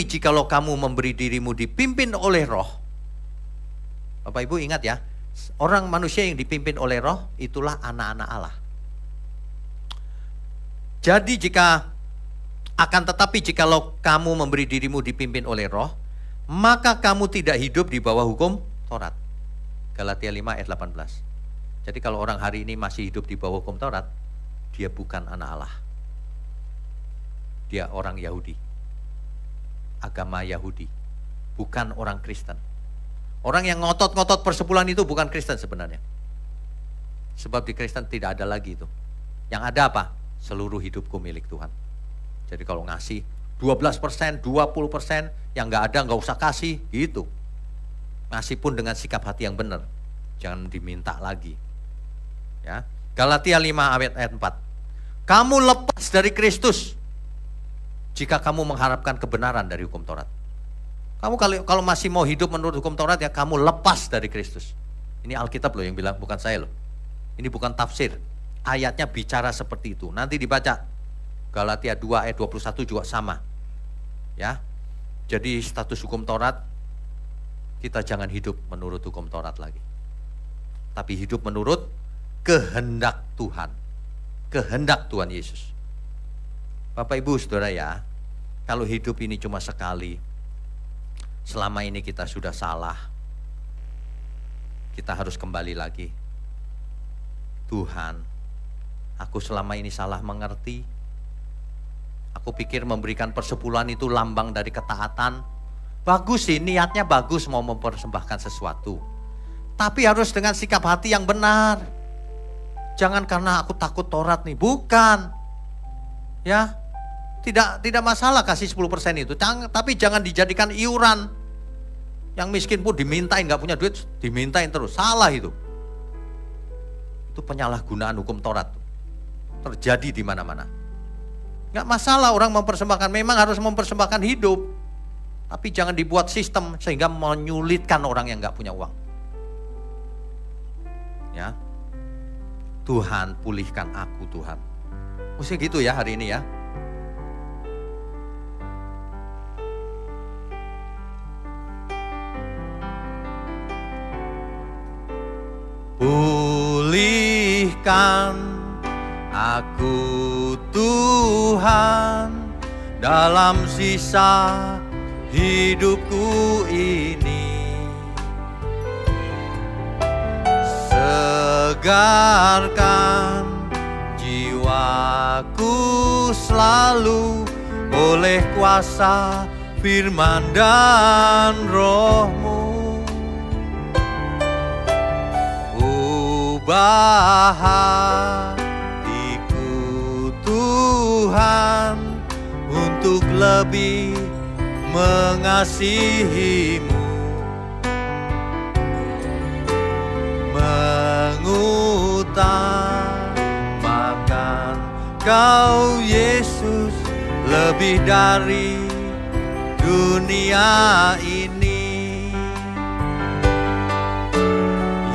jikalau kamu memberi dirimu dipimpin oleh Roh. Bapak Ibu ingat ya, orang manusia yang dipimpin oleh Roh itulah anak-anak Allah. Jadi jikalau kamu memberi dirimu dipimpin oleh Roh, maka kamu tidak hidup di bawah hukum Taurat. Galatia 5 ayat 18. Jadi kalau orang hari ini masih hidup di bawah hukum Taurat, dia bukan anak Allah. Dia orang Yahudi. Agama Yahudi. Bukan orang Kristen. Orang yang ngotot-ngotot persepuluhan itu bukan Kristen sebenarnya. Sebab di Kristen tidak ada lagi itu. Yang ada apa? Seluruh hidupku milik Tuhan. Jadi kalau ngasih 12%, 20%, yang nggak ada nggak usah kasih, gitu. Ngasih pun dengan sikap hati yang benar. Jangan diminta lagi. Ya. Galatia 5 ayat 4. Kamu lepas dari Kristus jika kamu mengharapkan kebenaran dari hukum Taurat. Kamu kalau masih mau hidup menurut hukum Taurat, ya kamu lepas dari Kristus. Ini Alkitab loh yang bilang, bukan saya loh. Ini bukan tafsir. Ayatnya bicara seperti itu. Nanti dibaca. Galatia 2 ayat 21 juga sama. Ya. Jadi status hukum Taurat, kita jangan hidup menurut hukum Taurat lagi. Tapi hidup menurut kehendak Tuhan. Kehendak Tuhan Yesus. Bapak Ibu Saudara ya, kalau hidup ini cuma sekali, selama ini kita sudah salah, kita harus kembali lagi. Tuhan, aku selama ini salah mengerti. Aku pikir memberikan persepuluhan itu lambang dari ketaatan. Bagus sih, niatnya bagus mau mempersembahkan sesuatu. Tapi harus dengan sikap hati yang benar. Jangan karena aku takut Taurat nih, bukan. Ya, tidak masalah kasih 10% itu. Tapi jangan dijadikan iuran. Yang miskin pun dimintain, gak punya duit, dimintain terus. Salah itu. Itu penyalahgunaan hukum Taurat. Terjadi di mana-mana. Gak masalah orang mempersembahkan, memang harus mempersembahkan hidup. Tapi jangan dibuat sistem sehingga menyulitkan orang yang gak punya uang. Ya, Tuhan pulihkan aku Tuhan. Mesti gitu ya hari ini ya. Pulihkan aku Tuhan dalam sisa hidupku ini. Segarkan jiwaku selalu oleh kuasa firman dan roh-Mu. Ubah hatiku Tuhan untuk lebih mengasihi-Mu, mengutamakan Kau Yesus lebih dari dunia ini.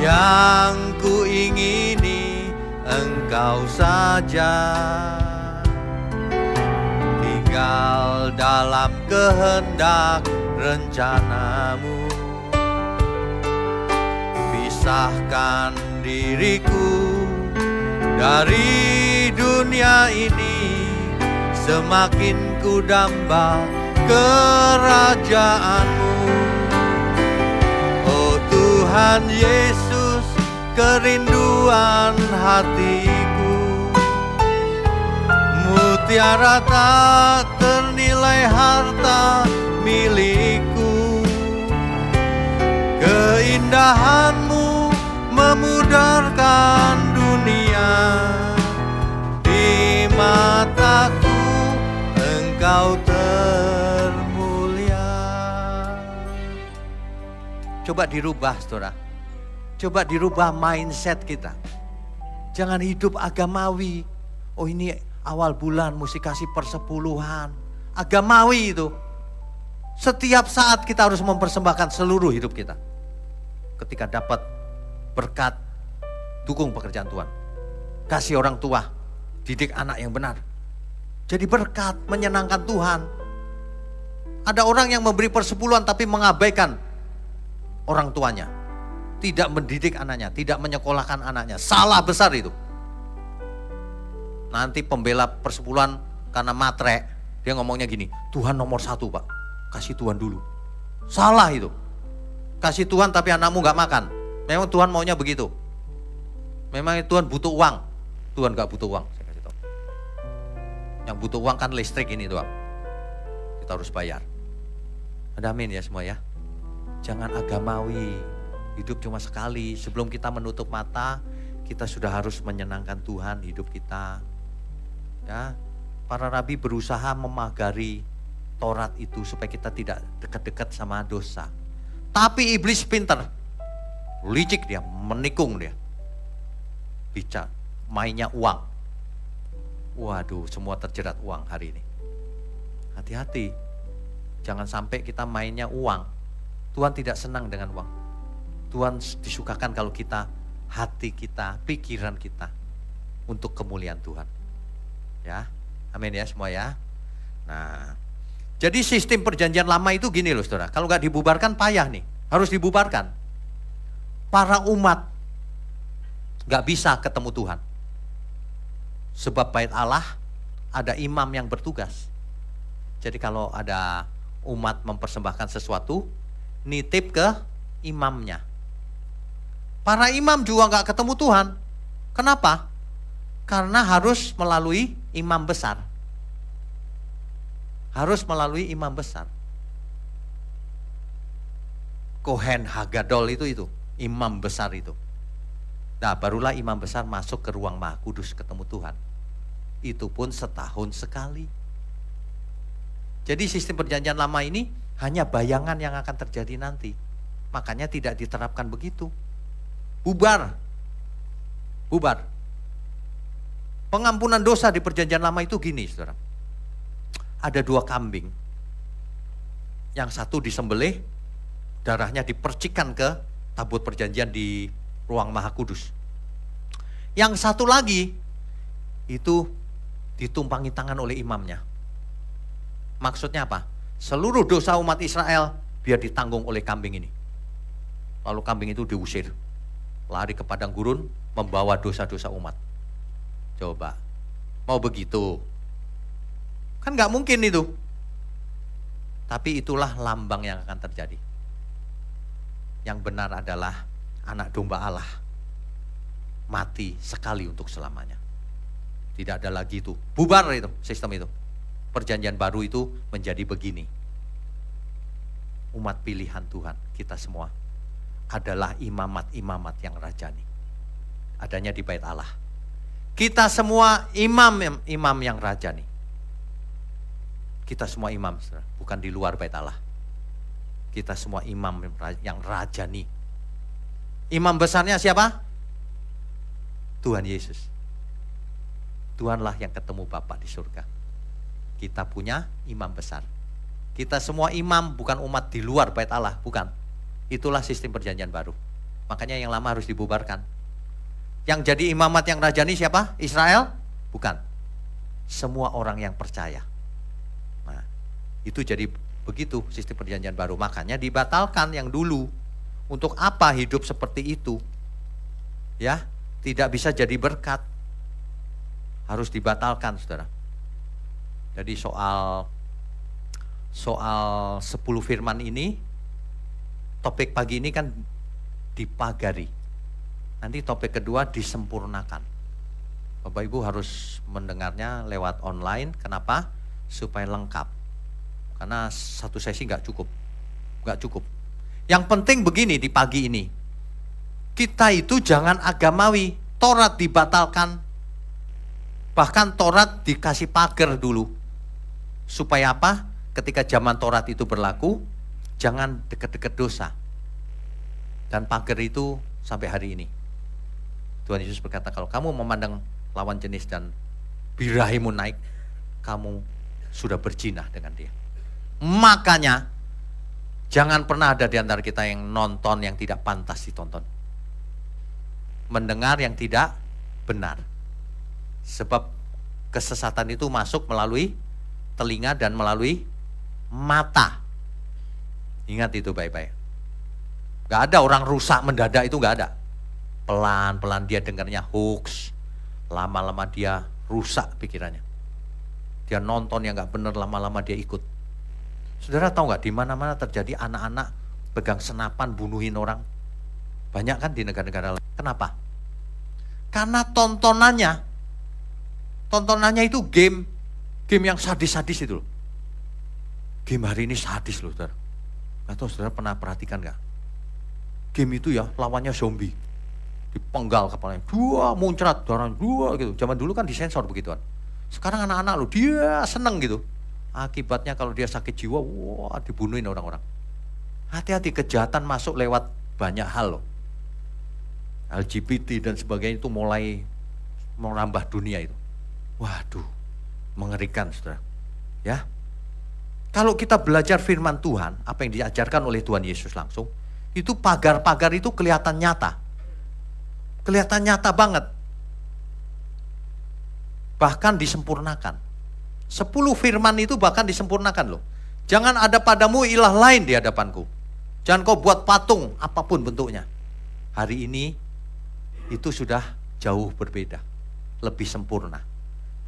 Yang ku ingini Engkau saja, tinggal dalam kehendak rencana-Mu. Pisahkan diriku dari dunia ini, semakin ku damba kerajaan-Mu. Oh Tuhan Yesus, kerinduan hatiku, mutiara tak ternilai harta milikku. Keindahan-Mu memudarkan dunia, di mataku Engkau termulia. Coba dirubah saudara, coba dirubah mindset kita. Jangan hidup agamawi. Oh ini awal bulan mesti kasih persepuluhan. Agamawi itu. Setiap saat kita harus mempersembahkan seluruh hidup kita. Ketika dapat berkat, dukung pekerjaan Tuhan. Kasih orang tua, didik anak yang benar. Jadi berkat, menyenangkan Tuhan. Ada orang yang memberi persepuluhan tapi mengabaikan orang tuanya. Tidak mendidik anaknya, tidak menyekolahkan anaknya. Salah besar itu. Nanti pembela persepuluhan karena matre, dia ngomongnya gini, Tuhan nomor 1 Pak, kasih Tuhan dulu. Salah itu. Kasih Tuhan tapi anakmu gak makan. Memang Tuhan maunya begitu. Memang Tuhan butuh uang. Tuhan gak butuh uang, saya kasih tahu. Yang butuh uang kan listrik ini doang. Kita harus bayar. Ada amin ya semua ya. Jangan agamawi. Hidup cuma sekali. Sebelum kita menutup mata, kita sudah harus menyenangkan Tuhan hidup kita. Ya, para rabi berusaha memagari Taurat itu supaya kita tidak dekat-dekat sama dosa. Tapi iblis pintar, licik dia, menikung dia. Bicara, mainnya uang. Waduh, semua terjerat uang hari ini. Hati-hati, jangan sampai kita mainnya uang. Tuhan tidak senang dengan uang. Tuhan disukakan kalau kita, hati kita, pikiran kita untuk kemuliaan Tuhan. Ya, amin ya semua ya. Nah, jadi sistem perjanjian lama itu gini loh saudara. Kalau nggak dibubarkan payah nih, harus dibubarkan. Para umat nggak bisa ketemu Tuhan. Sebab bait Allah ada imam yang bertugas. Jadi kalau ada umat mempersembahkan sesuatu, nitip ke imamnya. Para imam juga nggak ketemu Tuhan. Kenapa? Karena harus melalui imam besar. Harus melalui imam besar. Kohen Hagadol itu imam besar itu. Nah, barulah imam besar masuk ke ruang Maha Kudus ketemu Tuhan. Itu pun setahun sekali. Jadi sistem perjanjian lama ini hanya bayangan yang akan terjadi nanti. Makanya tidak diterapkan begitu. Bubar. Bubar. Pengampunan dosa di perjanjian lama itu gini, saudara. Ada 2 kambing. Yang satu disembelih, darahnya dipercikan ke tabut perjanjian di ruang Maha Kudus. Yang satu lagi itu ditumpangi tangan oleh imamnya. Maksudnya apa? Seluruh dosa umat Israel biar ditanggung oleh kambing ini. Lalu kambing itu diusir, lari ke padang gurun, membawa dosa-dosa umat. Coba, mau begitu? Kan gak mungkin itu. Tapi itulah lambang yang akan terjadi. Yang benar adalah anak domba Allah mati sekali untuk selamanya. Tidak ada lagi itu. Bubar itu, sistem itu. Perjanjian baru itu menjadi begini. Umat pilihan Tuhan, kita semua adalah imamat-imamat yang rajani. Adanya di bait Allah. Kita semua imam yang rajani. Kita semua imam, bukan di luar bait Allah. Kita semua imam yang rajani. Imam besarnya siapa? Tuhan Yesus. Tuhanlah yang ketemu Bapa di surga. Kita punya imam besar. Kita semua imam, bukan umat di luar bait Allah, bukan. Itulah sistem perjanjian baru. Makanya yang lama harus dibubarkan. Yang jadi imamat yang rajani siapa? Israel? Bukan. Semua orang yang percaya. Nah, itu jadi begitu sistem perjanjian baru. Makanya dibatalkan yang dulu. Untuk apa hidup seperti itu? Ya, tidak bisa jadi berkat. Harus dibatalkan, saudara. Jadi soal 10 firman ini, topik pagi ini kan dipagari. Nanti topik kedua disempurnakan. Bapak Ibu harus mendengarnya lewat online. Kenapa? Supaya lengkap. Karena satu sesi nggak cukup. Nggak cukup. Yang penting begini di pagi ini. Kita itu jangan agamawi. Taurat dibatalkan. Bahkan Taurat dikasih pagar dulu. Supaya apa? Ketika zaman Taurat itu berlaku, jangan dekat-dekat dosa. Dan pagar itu sampai hari ini. Tuhan Yesus berkata, kalau kamu memandang lawan jenis dan birahimu naik, kamu sudah berzina dengan dia. Makanya, jangan pernah ada di antara kita yang nonton yang tidak pantas ditonton. Mendengar yang tidak benar. Sebab kesesatan itu masuk melalui telinga dan melalui mata. Ingat itu baik-baik. Gak ada orang rusak mendadak, itu gak ada. Pelan-pelan dia dengarnya hoax. Lama-lama dia rusak pikirannya. Dia nonton yang gak benar, lama-lama dia ikut. Saudara tahu gak, di mana-mana terjadi anak-anak pegang senapan bunuhin orang. Banyak kan di negara-negara lain. Kenapa? Karena tontonannya itu game yang sadis-sadis itu loh. Game hari ini sadis loh, saudara. Gak tahu saudara pernah perhatikan gak? Game itu ya lawannya zombie. Dipenggal kepalanya, dua muncrat, darah dua gitu. Zaman dulu kan disensor begituan. Sekarang anak-anak loh, dia seneng gitu. Akibatnya kalau dia sakit jiwa, wah dibunuhin orang-orang. Hati-hati, kejahatan masuk lewat banyak hal loh. LGBT dan sebagainya itu mulai menambah dunia itu. Waduh, mengerikan saudara. Ya, kalau kita belajar firman Tuhan, apa yang diajarkan oleh Tuhan Yesus langsung, itu pagar-pagar itu kelihatan nyata. Kelihatan nyata banget. Bahkan disempurnakan. 10 firman itu bahkan disempurnakan loh. Jangan ada padamu ilah lain di hadapanku. Jangan kau buat patung apapun bentuknya. Hari ini itu sudah jauh berbeda. Lebih sempurna.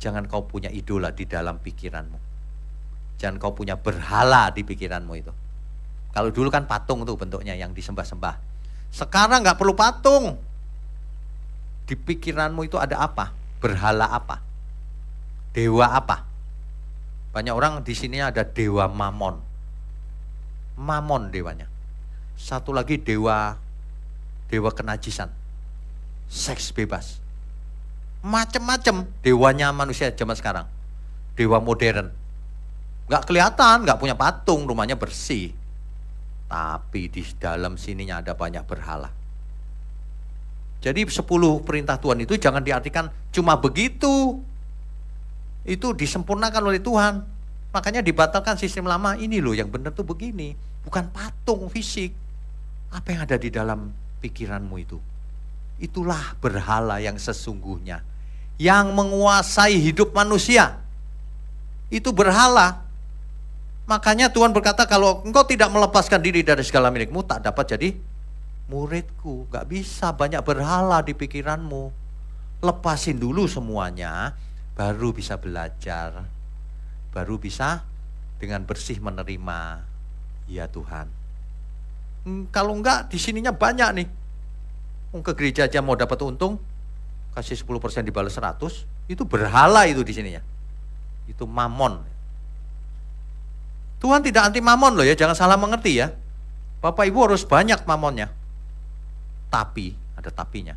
Jangan kau punya idola di dalam pikiranmu. Jangan kau punya berhala di pikiranmu itu. Kalau dulu kan patung tuh bentuknya yang disembah-sembah. Sekarang gak perlu patung. Di pikiranmu itu ada apa? Berhala apa? Dewa apa? Banyak orang di sini ada dewa Mamon. Mamon dewanya. Satu lagi dewa kenajisan. Seks bebas. Macem-macem dewanya manusia zaman sekarang. Dewa modern. Gak kelihatan, gak punya patung, rumahnya bersih. Tapi di dalam sininya ada banyak berhala. Jadi 10 perintah Tuhan itu jangan diartikan cuma begitu. Itu disempurnakan oleh Tuhan. Makanya dibatalkan sistem lama. Ini loh yang benar tuh begini. Bukan patung fisik. Apa yang ada di dalam pikiranmu itu? Itulah berhala yang sesungguhnya. Yang menguasai hidup manusia. Itu berhala. Makanya Tuhan berkata, kalau engkau tidak melepaskan diri dari segala milikmu, tak dapat jadi muridku. Gak bisa banyak berhala di pikiranmu. Lepasin dulu semuanya. Baru bisa belajar, baru bisa dengan bersih menerima. Ya Tuhan. Kalau enggak, di sininya banyak nih. Ke gereja aja mau dapat untung, kasih 10% dibalas 100, itu berhala itu di sininya. Itu mamon. Tuhan tidak anti mamon loh ya, jangan salah mengerti ya. Bapak Ibu harus banyak mamonnya. Tapi, ada tapinya.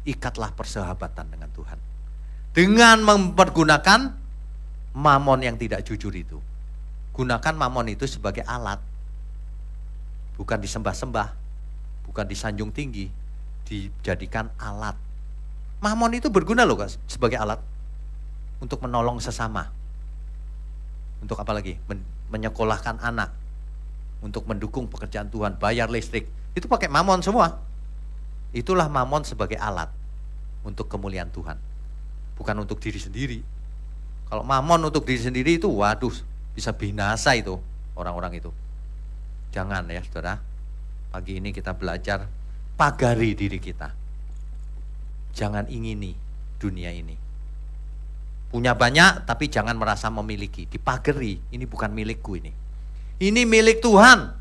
Ikatlah persahabatan dengan Tuhan. Dengan mempergunakan mamon yang tidak jujur itu. Gunakan mamon itu sebagai alat. Bukan disembah-sembah. Bukan disanjung tinggi. Dijadikan alat. Mamon itu berguna loh sebagai alat. Untuk menolong sesama. Untuk apa lagi? Menyekolahkan anak. Untuk mendukung pekerjaan Tuhan. Bayar listrik. Itu pakai mamon semua. Itulah mamon sebagai alat. Untuk kemuliaan Tuhan. Bukan untuk diri sendiri. Kalau mamon untuk diri sendiri itu, waduh, bisa binasa itu orang-orang itu. Jangan ya saudara. Pagi ini kita belajar pagari diri kita. Jangan ingini dunia ini. Punya banyak tapi jangan merasa memiliki. Dipagari, ini bukan milikku ini. Ini milik Tuhan.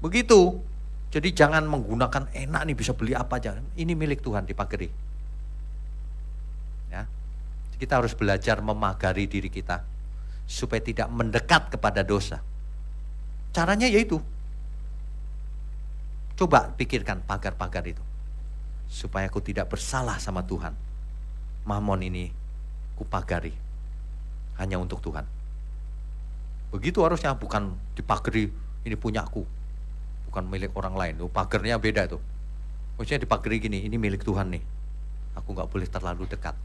Begitu. Jadi jangan menggunakan enak nih bisa beli apa aja. Ini milik Tuhan, dipagari. Ya. Kita harus belajar memagari diri kita supaya tidak mendekat kepada dosa. Caranya yaitu coba pikirkan pagar-pagar itu supaya aku tidak bersalah sama Tuhan. Mamon ini kupagari hanya untuk Tuhan. Begitu harusnya, bukan dipagari ini punyaku, bukan milik orang lain. Pagarnya beda tuh. Maksudnya dipagari gini, ini milik Tuhan nih. Aku gak boleh terlalu dekat.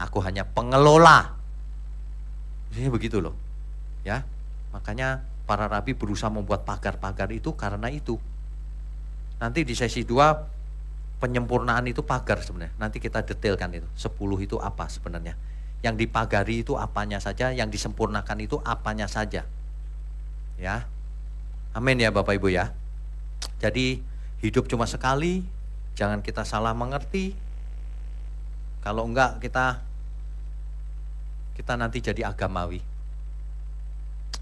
Aku hanya pengelola. Maksudnya begitu loh. Ya, makanya para rabi berusaha membuat pagar-pagar itu karena itu. Nanti di sesi 2 penyempurnaan itu pagar sebenarnya. Nanti kita detailkan itu. 10 itu apa sebenarnya. Yang dipagari itu apanya saja, yang disempurnakan itu apanya saja. Ya. Amin ya Bapak Ibu ya. Jadi hidup cuma sekali, jangan kita salah mengerti. Kalau enggak kita nanti jadi agamawi.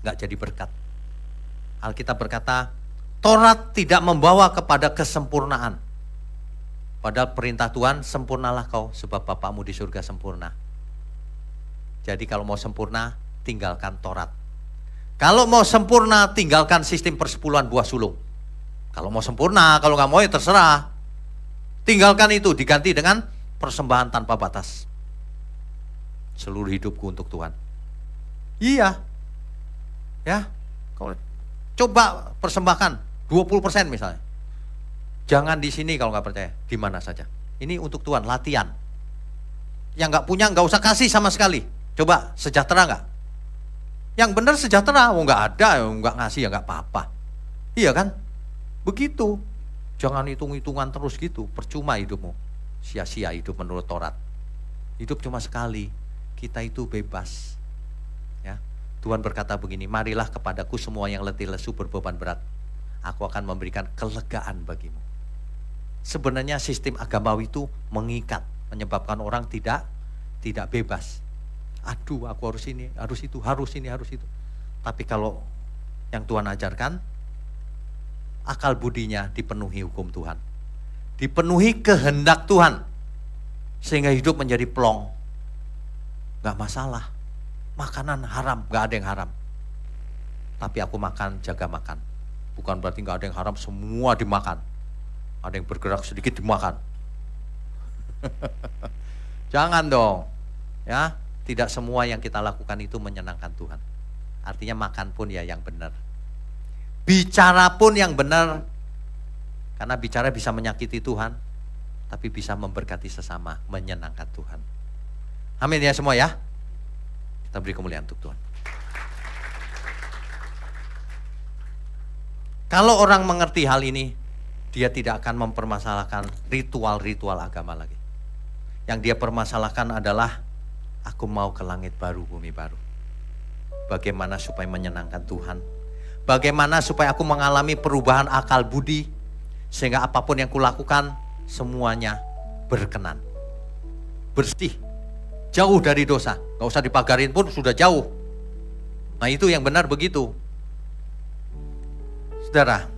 Enggak jadi berkat. Alkitab berkata, Taurat tidak membawa kepada kesempurnaan. Padahal perintah Tuhan, sempurnalah kau sebab Bapamu di surga sempurna. Jadi kalau mau sempurna, tinggalkan Taurat. Kalau mau sempurna, tinggalkan sistem persepuluhan buah sulung. Kalau mau sempurna, kalau nggak mau ya terserah. Tinggalkan itu, diganti dengan persembahan tanpa batas. Seluruh hidupku untuk Tuhan. Iya. Ya. Coba persembahkan 20% misalnya. Jangan di sini kalau nggak percaya, di mana saja. Ini untuk Tuhan, latihan. Yang nggak punya nggak usah kasih sama sekali. Coba, sejahtera nggak? Yang benar sejahtera, nggak ada, nggak ngasih ya nggak apa-apa. Iya kan? Begitu. Jangan hitung-hitungan terus gitu, percuma hidupmu. Sia-sia hidup menurut Taurat. Hidup cuma sekali, kita itu bebas. Ya, Tuhan berkata begini, marilah kepadaku semua yang letih lesu berbeban berat. Aku akan memberikan kelegaan bagimu. Sebenarnya sistem agamawi itu mengikat, menyebabkan orang tidak bebas. Aduh, aku harus ini, harus itu, harus ini, harus itu. Tapi kalau yang Tuhan ajarkan, akal budinya dipenuhi hukum Tuhan. Dipenuhi kehendak Tuhan. Sehingga hidup menjadi plong. Gak masalah. Makanan haram, gak ada yang haram. Tapi aku makan, jaga makan. Bukan berarti gak ada yang haram, semua dimakan. Ada yang bergerak sedikit dimakan. Jangan dong. Ya, tidak semua yang kita lakukan itu menyenangkan Tuhan. Artinya makan pun ya yang benar. Bicara pun yang benar. Karena bicara bisa menyakiti Tuhan, tapi bisa memberkati sesama, menyenangkan Tuhan. Amin ya semua ya. Kita beri kemuliaan untuk Tuhan. Kalau orang mengerti hal ini, dia tidak akan mempermasalahkan ritual-ritual agama lagi. Yang dia permasalahkan adalah, aku mau ke langit baru, bumi baru. Bagaimana supaya menyenangkan Tuhan? Bagaimana supaya aku mengalami perubahan akal budi, sehingga apapun yang kulakukan, semuanya berkenan. Bersih, jauh dari dosa. Gak usah dipagarin pun sudah jauh. Nah itu yang benar begitu. Saudara,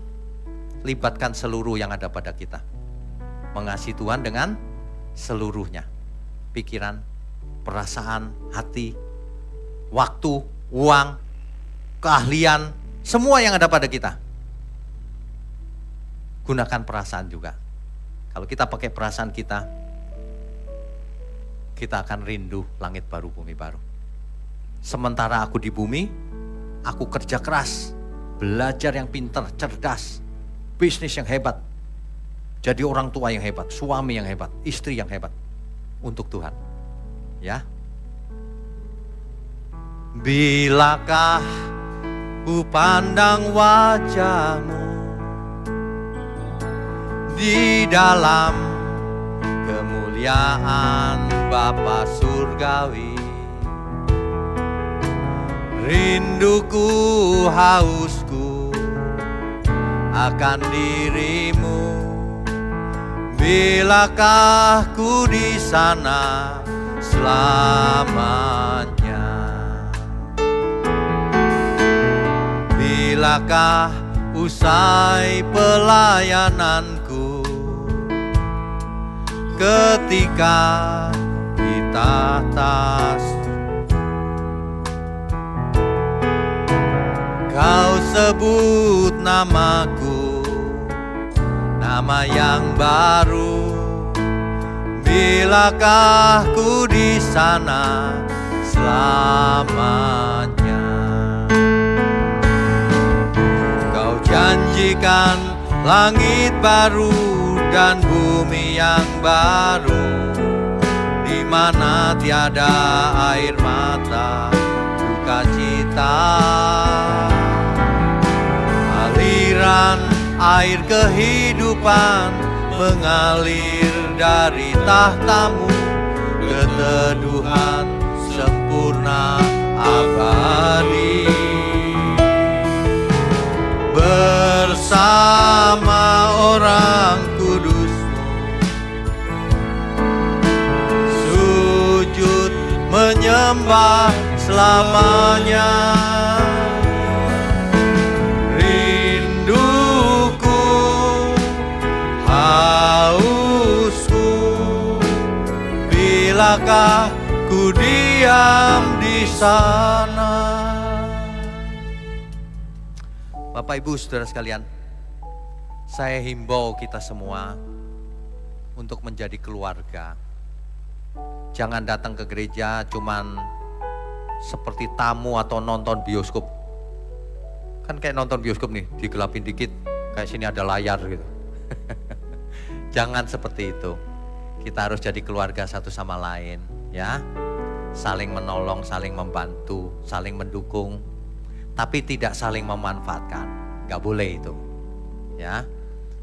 libatkan seluruh yang ada pada kita. Mengasihi Tuhan dengan seluruhnya. Pikiran, perasaan, hati, waktu, uang, keahlian, semua yang ada pada kita. Gunakan perasaan juga. Kalau kita pakai perasaan kita akan rindu langit baru, bumi baru. Sementara aku di bumi, aku kerja keras, belajar yang pintar, cerdas, bisnis yang hebat, jadi orang tua yang hebat, suami yang hebat, istri yang hebat untuk Tuhan. Ya. Bilakah ku pandang wajahmu di dalam kemuliaan Bapa surgawi, rinduku hausku akan dirimu. Bilakah ku di sana selamanya? Bilakah usai pelayananku, ketika kita tas kau sebut namaku, nama yang baru. Bilakah ku di sana selamanya? Kau janjikan langit baru dan bumi yang baru, di mana tiada air mata, duka cita. Aliran air kehidupan mengalir dari tahtamu, keteduhan sempurna abadi. Bersama orang kudusmu, sujud menyembah selamanya. Rinduku, hausku, bilakah ku diam di sana. Bapak Ibu Saudara sekalian, saya himbau kita semua untuk menjadi keluarga. Jangan datang ke gereja cuman seperti tamu atau nonton bioskop. Kan kayak nonton bioskop nih, digelapin dikit, kayak sini ada layar gitu. Jangan seperti itu. Kita harus jadi keluarga satu sama lain, ya. Saling menolong, saling membantu, saling mendukung, tapi tidak saling memanfaatkan. Gak boleh itu, ya.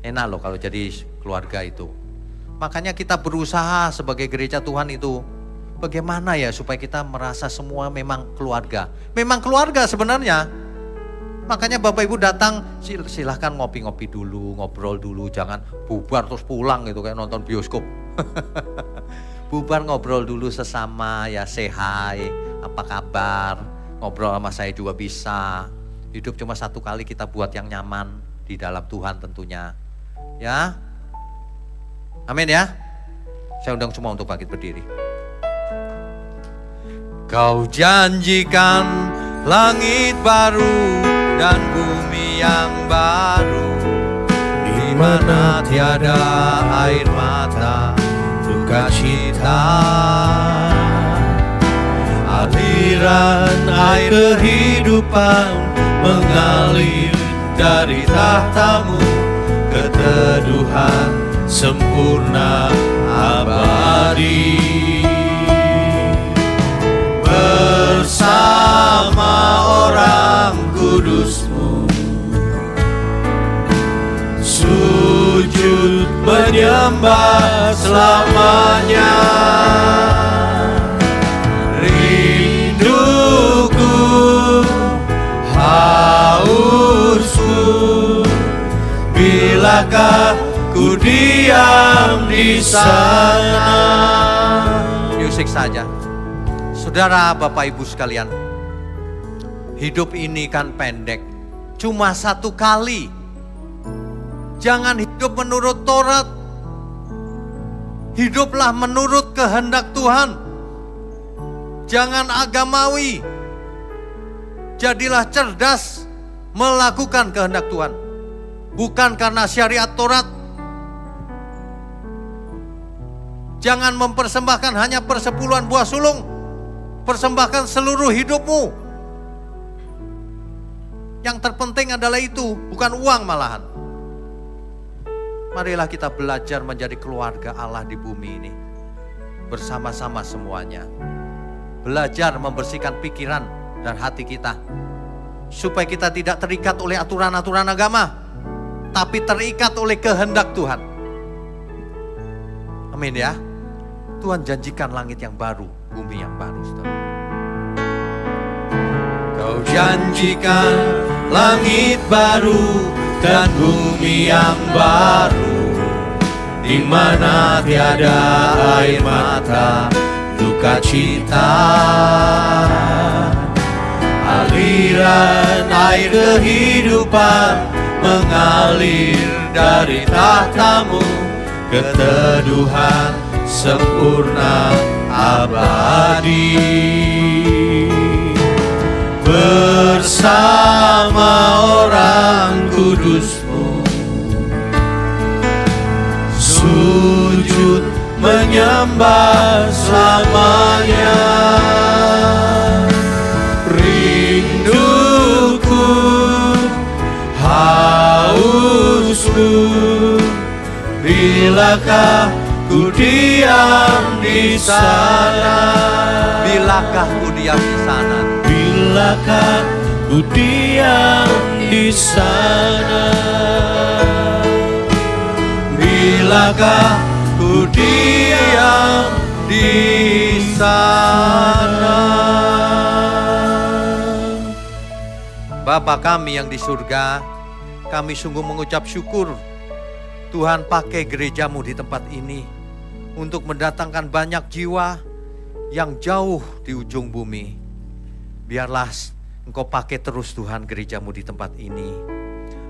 Enak loh kalau jadi keluarga itu. Makanya kita berusaha sebagai gereja Tuhan itu, bagaimana ya supaya kita merasa semua memang keluarga. Memang keluarga sebenarnya. Makanya Bapak Ibu datang, silahkan ngopi-ngopi dulu, ngobrol dulu. Jangan bubar terus pulang gitu kayak nonton bioskop. Bubar, ngobrol dulu sesama, ya say hi, apa kabar. Ngobrol sama saya juga bisa. Hidup cuma satu kali, kita buat yang nyaman di dalam Tuhan tentunya. Ya, amin ya. Saya undang semua untuk bangkit berdiri. Kau janjikan langit baru dan bumi yang baru, di mana tiada air mata, duka cita. Aliran air kehidupan mengalir dari tahtamu, keteduhan sempurna abadi. Bersama orang kudusmu, sujud menyembah selamanya. Rinduku, hausku, bilakah ku diam di sana. Musik saja. Saudara, Bapak Ibu sekalian, hidup ini kan pendek, cuma satu kali. Jangan hidup menurut Taurat, hiduplah menurut kehendak Tuhan. Jangan agamawi, jadilah cerdas melakukan kehendak Tuhan. Bukan karena syariat Taurat. Jangan mempersembahkan hanya persepuluhan buah sulung. Persembahkan seluruh hidupmu. Yang terpenting adalah itu, bukan uang malahan. Marilah kita belajar menjadi keluarga Allah di bumi ini. Bersama-sama semuanya. Belajar membersihkan pikiran dan hati kita. Supaya kita tidak terikat oleh aturan-aturan agama, tapi terikat oleh kehendak Tuhan. Amin ya. Tuhan janjikan langit yang baru, bumi yang baru, saudara. Kau janjikan langit baru dan bumi yang baru, di mana tiada air mata, duka cita. Aliran air kehidupan mengalir dari tahtamu, keteduhan sempurna abadi. Bersama orang kudusmu, sujud menyembah selamanya. Rinduku, hausku, bilakah ku diam di sana? Bilakah ku diam di sana? Bilakah ku diam di sana? Bilakah ku diam di sana? Bapa kami yang di surga, kami sungguh mengucap syukur Tuhan pakai gerejamu di tempat ini untuk mendatangkan banyak jiwa yang jauh di ujung bumi. Biarlah Engkau pakai terus Tuhan gerejamu di tempat ini.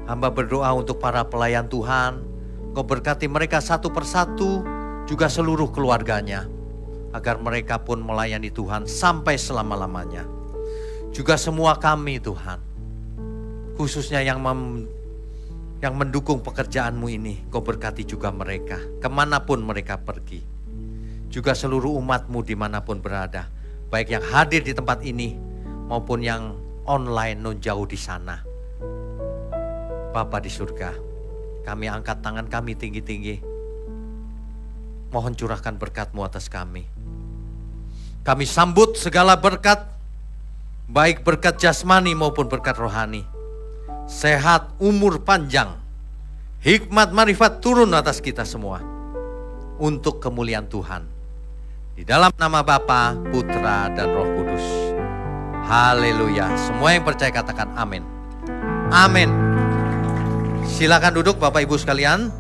Hamba berdoa untuk para pelayan Tuhan, Engkau berkati mereka satu persatu, juga seluruh keluarganya, agar mereka pun melayani Tuhan sampai selama-lamanya. Juga semua kami Tuhan, khususnya yang mendukung pekerjaanmu ini, Kau berkati juga mereka, kemanapun mereka pergi. Juga seluruh umatmu dimanapun berada, baik yang hadir di tempat ini maupun yang online non jauh di sana. Bapa di surga, kami angkat tangan kami tinggi-tinggi. Mohon curahkan berkat-Mu atas kami. Kami sambut segala berkat, baik berkat jasmani maupun berkat rohani. Sehat, umur panjang, hikmat marifat turun atas kita semua. Untuk kemuliaan Tuhan. Di dalam nama Bapa, Putra, dan Roh Kudus. Haleluya. Semua yang percaya katakan amin. Amin. Silakan duduk Bapak Ibu sekalian.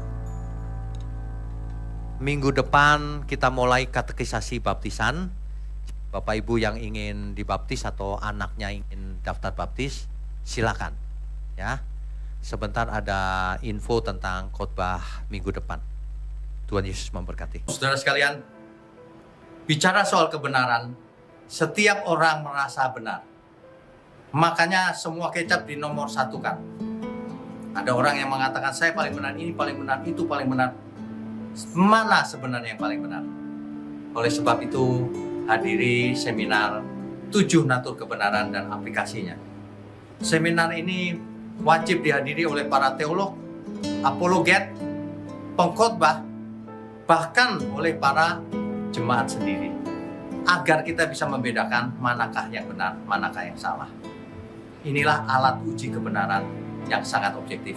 Minggu depan kita mulai katekisasi baptisan. Bapak Ibu yang ingin dibaptis atau anaknya ingin daftar baptis, silakan. Ya. Sebentar ada info tentang khotbah minggu depan. Tuhan Yesus memberkati. Saudara sekalian, bicara soal kebenaran, setiap orang merasa benar. Makanya semua kecap dinomor satukan. Ada orang yang mengatakan saya paling benar, ini paling benar, itu paling benar. Mana sebenarnya yang paling benar? Oleh sebab itu, hadiri seminar 7 natur kebenaran dan aplikasinya. Seminar ini wajib dihadiri oleh para teolog, apologet, pengkhotbah, bahkan oleh para jemaat sendiri. Agar kita bisa membedakan manakah yang benar, manakah yang salah. Inilah alat uji kebenaran yang sangat objektif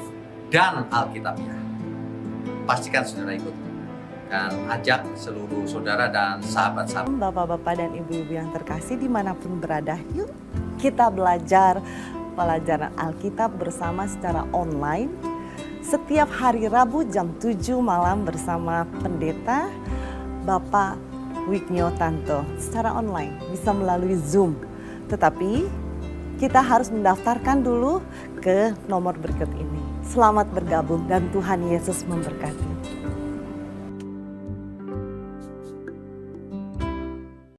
dan alkitabiah. Pastikan saudara ikut. Dan ajak seluruh saudara dan sahabat-sahabat. Bapak-bapak dan ibu-ibu yang terkasih dimanapun berada, yuk kita belajar pelajaran Alkitab bersama secara online. Setiap hari Rabu jam 7 malam bersama pendeta Bapak Wignio Tanto secara online, bisa melalui Zoom. Tetapi kita harus mendaftarkan dulu ke nomor berikut ini. Selamat bergabung dan Tuhan Yesus memberkati.